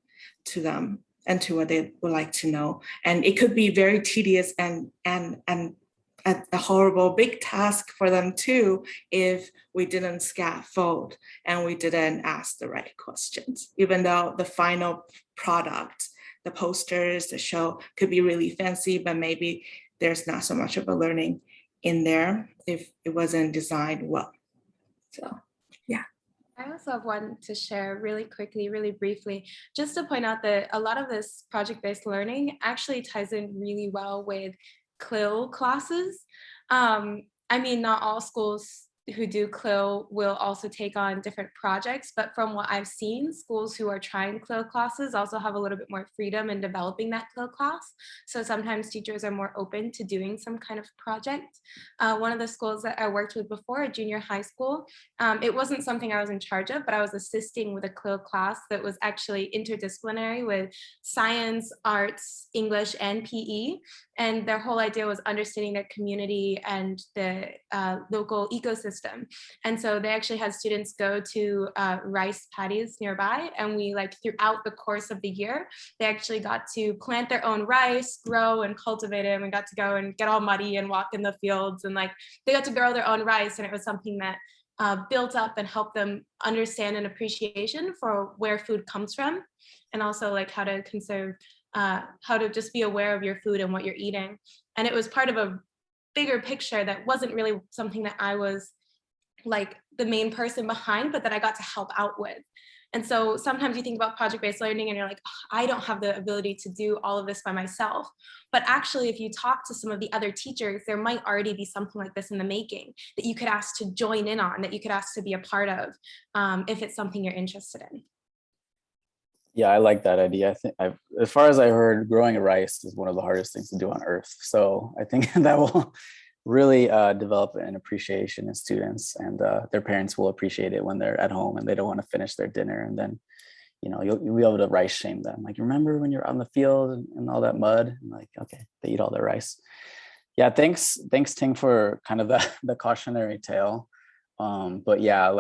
to them and to what they would like to know. And it could be very tedious and a horrible big task for them too if we didn't scaffold and we didn't ask the right questions. Even though the final product, the posters, the show could be really fancy, but maybe there's not so much of a learning in there if it wasn't designed well. So yeah. I also have one to share really quickly, really briefly, just to point out that a lot of this project-based learning actually ties in really well with CLIL classes. I mean, not all schools who do CLIL will also take on different projects, but from what I've seen, schools who are trying CLIL classes also have a little bit more freedom in developing that CLIL class. So sometimes teachers are more open to doing some kind of project. One of the schools that I worked with before, a junior high school, it wasn't something I was in charge of, but I was assisting with a CLIL class that was actually interdisciplinary with science, arts, English, and PE. And their whole idea was understanding their community and the local ecosystem. And so they actually had students go to rice paddies nearby, and we throughout the course of the year, they actually got to plant their own rice, grow and cultivate it, and we got to go and get all muddy and walk in the fields, and they got to grow their own rice, and it was something that built up and helped them understand an appreciation for where food comes from, and also how to conserve, how to just be aware of your food and what you're eating. And it was part of a bigger picture that wasn't really something that I was the main person behind, but that I got to help out with. And so sometimes you think about project-based learning and you're like, oh, I don't have the ability to do all of this by myself. But actually, if you talk to some of the other teachers, there might already be something like this in the making that you could ask to join in on, that you could ask to be a part of, if it's something you're interested in. Yeah, I like that idea. I think as far as I heard, growing rice is one of the hardest things to do on earth. So I think that will really develop an appreciation in students, and their parents will appreciate it when they're at home and they don't want to finish their dinner. And then, you'll be able to rice shame them. Remember when you're on the field and all that mud? And okay, they eat all their rice. Yeah, thanks Ting for kind of the cautionary tale. But yeah,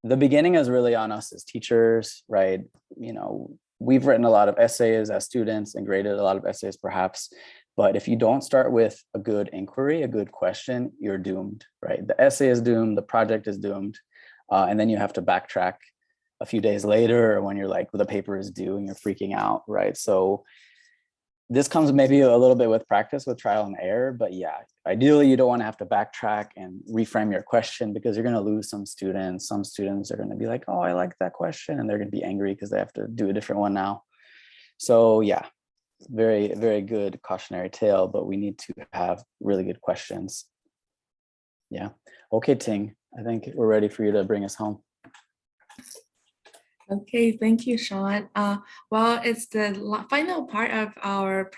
the beginning is really on us as teachers, right? We've written a lot of essays as students and graded a lot of essays perhaps, but if you don't start with a good inquiry, a good question, you're doomed, right? The essay is doomed, the project is doomed, and then you have to backtrack a few days later, or when you're the paper is due and you're freaking out, right? So this comes maybe a little bit with practice, with trial and error, but yeah, ideally you don't want to have to backtrack and reframe your question because you're going to lose some students. Some students are going to be like, oh, I like that question. And they're going to be angry because they have to do a different one now. So yeah, very, very good cautionary tale, but we need to have really good questions. Yeah. Okay, Ting, I think we're ready for you to bring us home. Okay, thank you, Sean. Well, it's the final part of our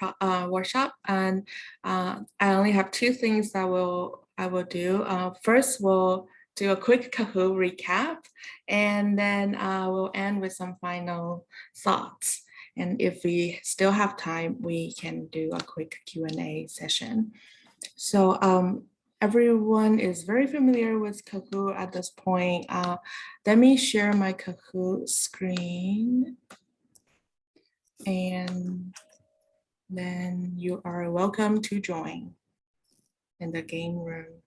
workshop, and I only have two things that I will do. First, we'll do a quick Kahoot recap, and then we'll end with some final thoughts. And if we still have time, we can do a quick Q&A session. So everyone is very familiar with Kahoot at this point. Let me share my Kahoot screen. And then you are welcome to join in the game room.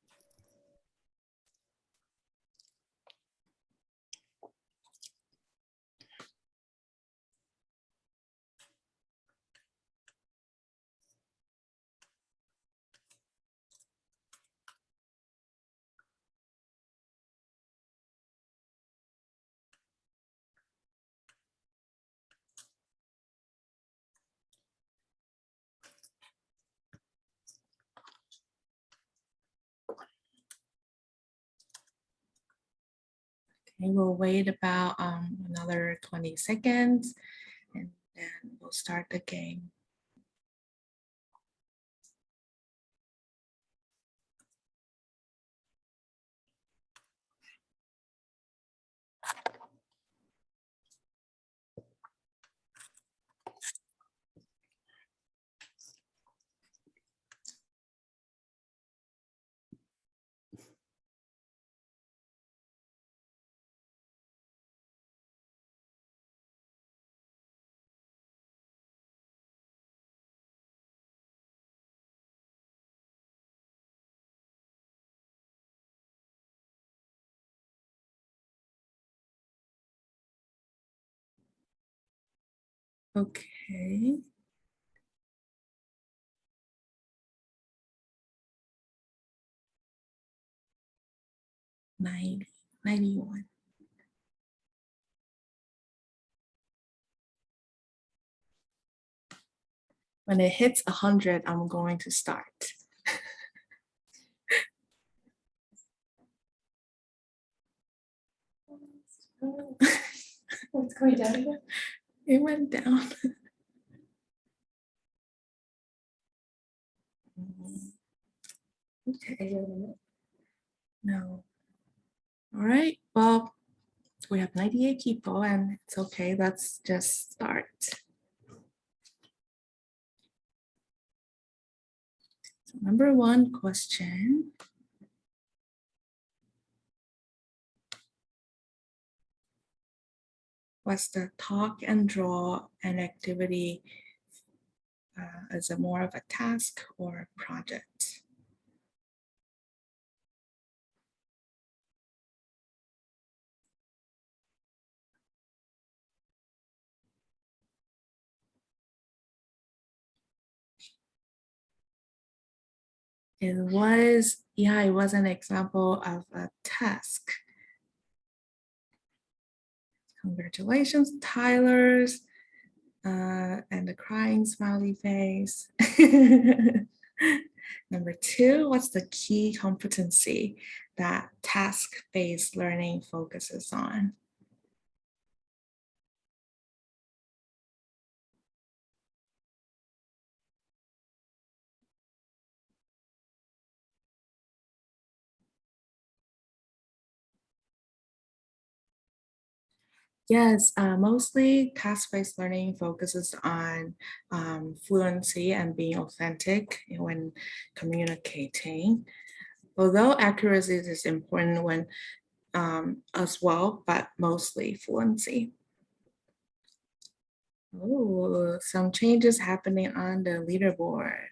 Okay, we'll wait about another 20 seconds and then we'll start the game. Okay. Ninety, 91. When it hits 100, I'm going to start. What's going down again? It went down. Okay. No. All right. Well, we have 98 people and it's okay. Let's just start. So number one question. Was the talk and draw an activity as a more of a task or a project? It was, yeah, it was an example of a task. Congratulations, Tyler's, and the crying smiley face. Number two, what's the key competency that task-based learning focuses on? Yes, mostly task-based learning focuses on fluency and being authentic when communicating. Although accuracy is important when as well, but mostly fluency. Oh, some changes happening on the leaderboard.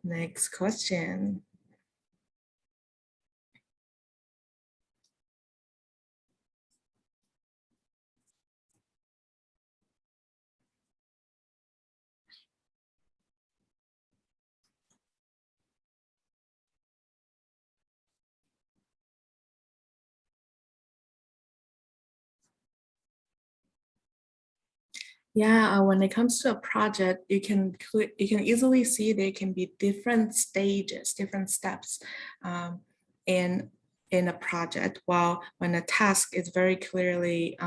Next question. Yeah, when it comes to a project, you can easily see there can be different stages, different steps in a project. While when a task is very clearly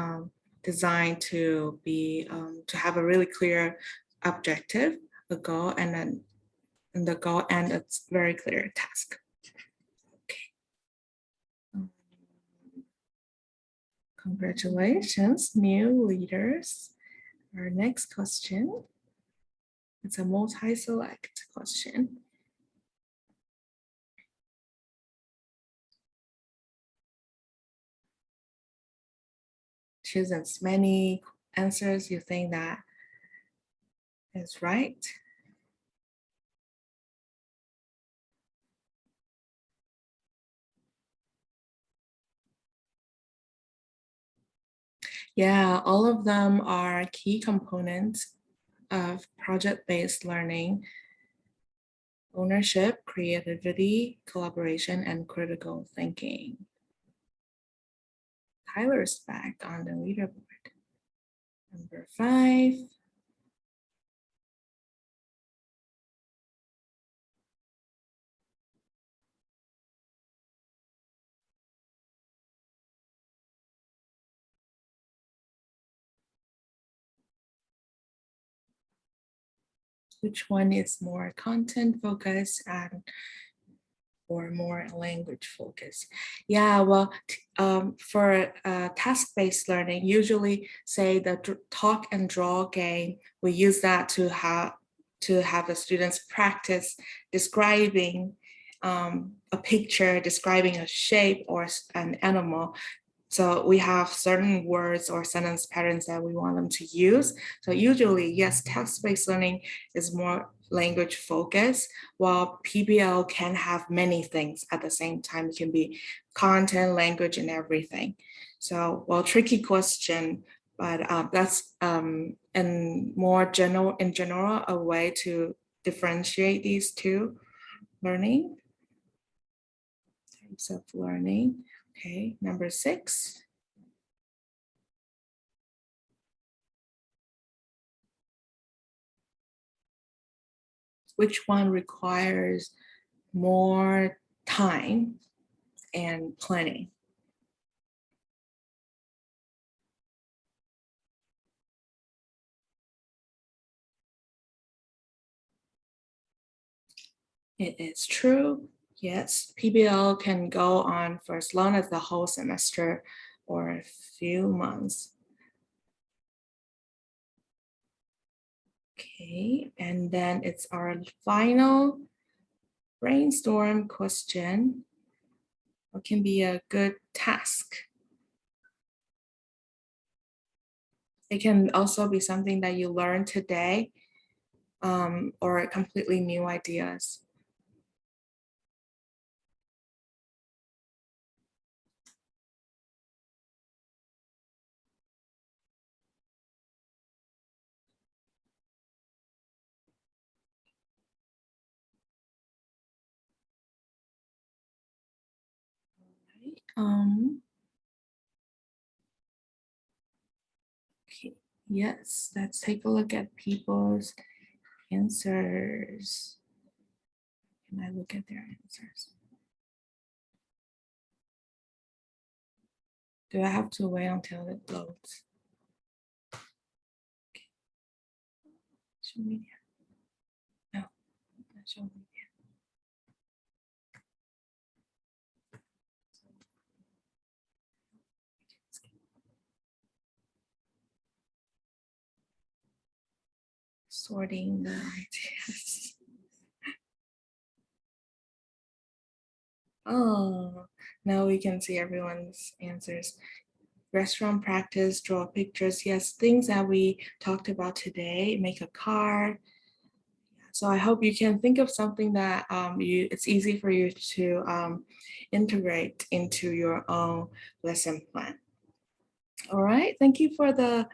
designed to be to have a really clear objective, a goal, and then the goal and it's very clear task. Okay. Congratulations, new leaders. Our next question. It's a multi-select question. Choose as many answers you think that is right. Yeah, all of them are key components of project-based learning: ownership, creativity, collaboration, and critical thinking. Tyler's back on the leaderboard. Number 5. Which one is more content focused and or more language focused? Yeah, well, for task-based learning, usually say the talk and draw game, we use that to have the students practice describing a picture, describing a shape or an animal. So we have certain words or sentence patterns that we want them to use. So usually, yes, text-based learning is more language focused, while PBL can have many things at the same time. It can be content, language, and everything. So, well, tricky question, but that's in general, a way to differentiate these two learning types of learning. Okay, number 6. Which one requires more time and planning? It is true. Yes, PBL can go on for as long as the whole semester or a few months. Okay, and then it's our final brainstorm question. What can be a good task? It can also be something that you learned today or completely new ideas. Okay, yes, let's take a look at people's answers. Can I look at their answers? Do I have to wait until it loads? Okay. Social media. No, not social media. Sorting the ideas. Oh, now we can see everyone's answers. Restaurant practice, draw pictures. Yes, things that we talked about today, make a card. So I hope you can think of something that it's easy for you to integrate into your own lesson plan. All right, thank you for the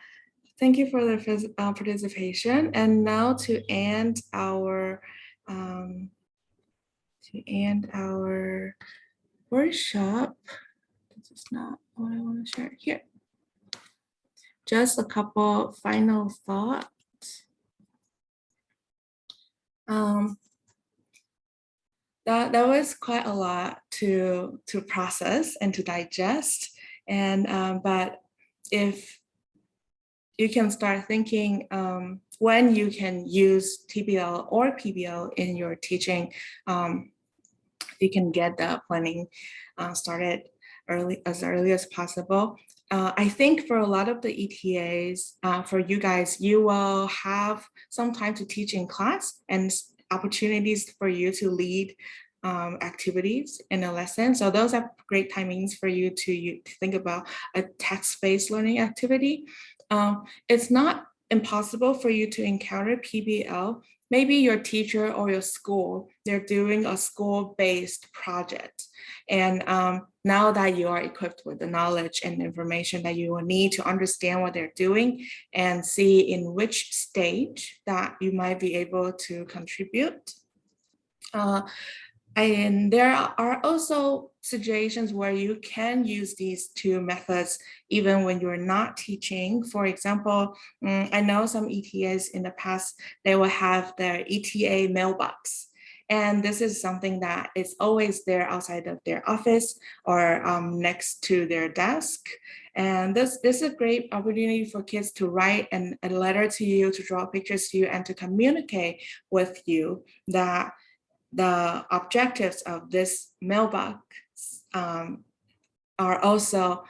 participation. And now to end our workshop. This is not what I want to share here. just a couple final thoughts. That was quite a lot to process and to digest. And but if you can start thinking when you can use TBL or PBL in your teaching, you can get the planning started as early as possible. I think for a lot of the ETAs, for you guys, you will have some time to teach in class and opportunities for you to lead activities in a lesson. So those are great timings for you to think about a text-based learning activity. It's not impossible for you to encounter PBL. Maybe your teacher or your school, they're doing a school-based project. And now that you are equipped with the knowledge and information that you will need to understand what they're doing and see in which stage that you might be able to contribute. And there are also situations where you can use these two methods even when you're not teaching. For example, I know some ETAs in the past, they will have their ETA mailbox. And this is something that is always there outside of their office or next to their desk. And this is a great opportunity for kids to write a letter to you, to draw pictures to you, and to communicate with you that the objectives of this mailbox are also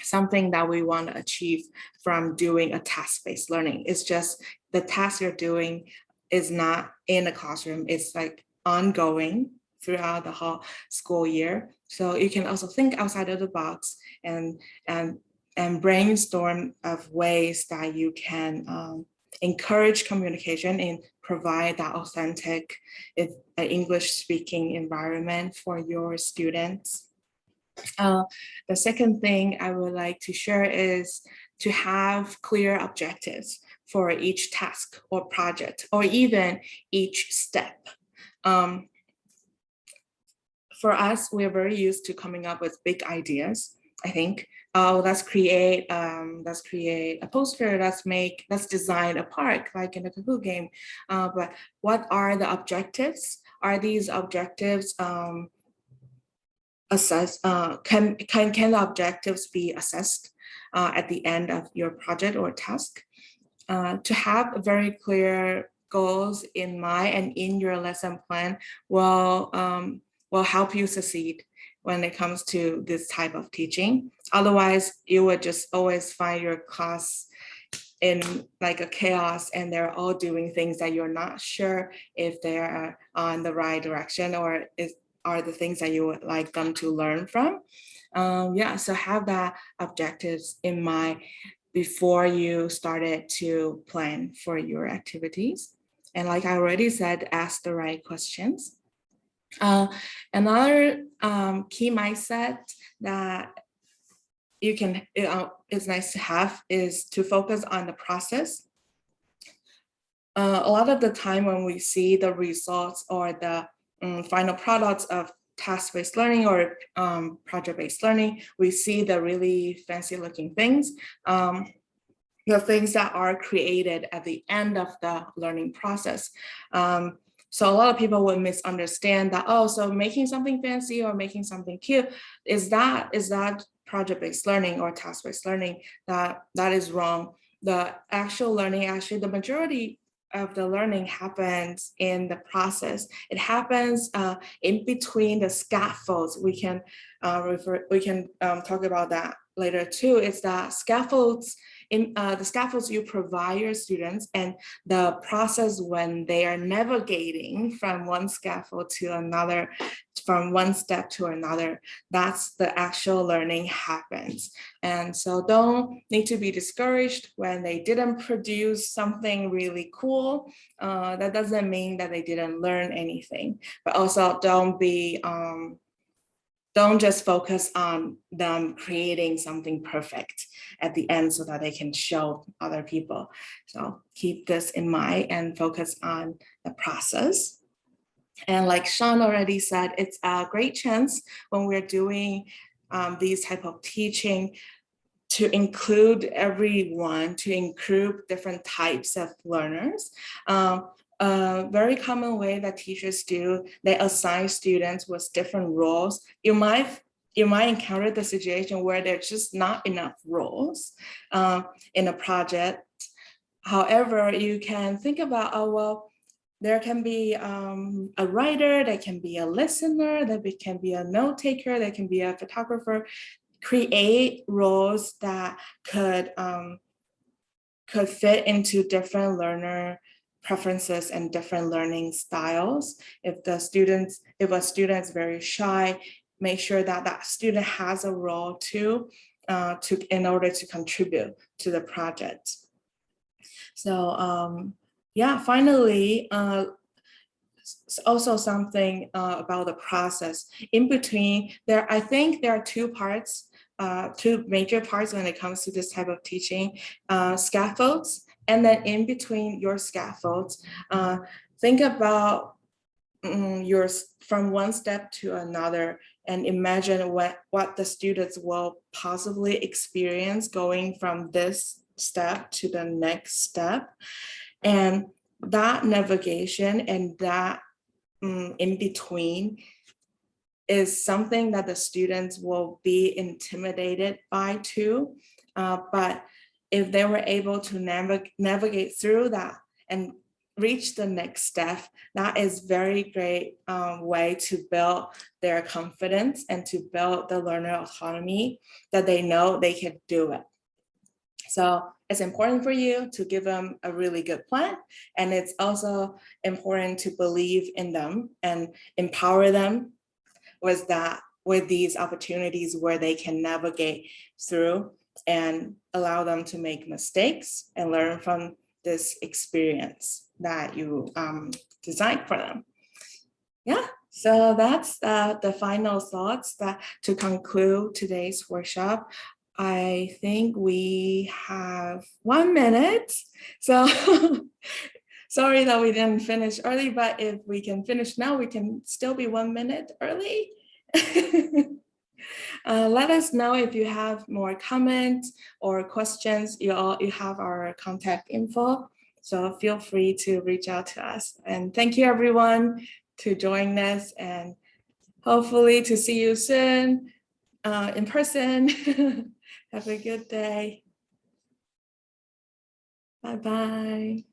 something that we want to achieve from doing a task-based learning. It's just the task you're doing is not in a classroom, it's like ongoing throughout the whole school year. So you can also think outside of the box and brainstorm of ways that you can encourage communication and provide that authentic English speaking environment for your students. The second thing I would like to share is to have clear objectives for each task or project, or even each step. For us, we're very used to coming up with big ideas, I think. Let's create a poster, let's design a park like in the Kahoot game. But what are the objectives? Are these objectives assessed? Can the objectives be assessed at the end of your project or task? To have very clear goals in mind and in your lesson plan will help you succeed when it comes to this type of teaching. Otherwise, you would just always find your class in like a chaos and they're all doing things that you're not sure if they're on the right direction or are the things that you would like them to learn from. So have that objectives in mind before you started to plan for your activities. And like I already said, ask the right questions. Another key mindset that you can, it's nice to have is to focus on the process. A lot of the time when we see the results or the final products of task-based learning or project-based learning, we see the really fancy looking things, the things that are created at the end of the learning process. So a lot of people would misunderstand that, oh, so making something fancy or making something cute, is that project-based learning or task-based learning? That is wrong. The actual learning, actually the majority of the learning happens in the process. It happens in between the scaffolds. We can talk about that later too. It's that scaffolds, the scaffolds you provide your students and the process when they are navigating from one scaffold to another, from one step to another, that's the actual learning happens. And so don't need to be discouraged when they didn't produce something really cool. That doesn't mean that they didn't learn anything, but also don't just focus on them creating something perfect at the end so that they can show other people. So keep this in mind and focus on the process. And like Sean already said, it's a great chance when we're doing these type of teaching to include everyone, to include different types of learners. A very common way that teachers do, they assign students with different roles. You might encounter the situation where there's just not enough roles in a project. However, you can think about, oh, well, there can be a writer, there can be a listener, there can be a note taker, there can be a photographer. Create roles that could fit into different learner preferences and different learning styles. If a student is very shy, make sure that that student has a role too, in order to contribute to the project. So yeah, finally, also something about the process. In between, I think there are two major parts when it comes to this type of teaching, scaffolds. And then in between your scaffolds, think about from one step to another and imagine what the students will possibly experience going from this step to the next step. And that navigation and that in between is something that the students will be intimidated by too. But if they were able to navigate through that and reach the next step, that is very great way to build their confidence and to build the learner autonomy that they know they can do it. So it's important for you to give them a really good plan. And it's also important to believe in them and empower them with these opportunities where they can navigate through and allow them to make mistakes and learn from this experience that you designed for them. Yeah, so that's the final thoughts to conclude today's workshop. I think we have 1 minute. So sorry that we didn't finish early, but if we can finish now, we can still be 1 minute early. Let us know if you have more comments or questions. You have our contact info, so feel free to reach out to us. And thank you everyone to join us, and hopefully to see you soon in person. Have a good day. Bye-bye.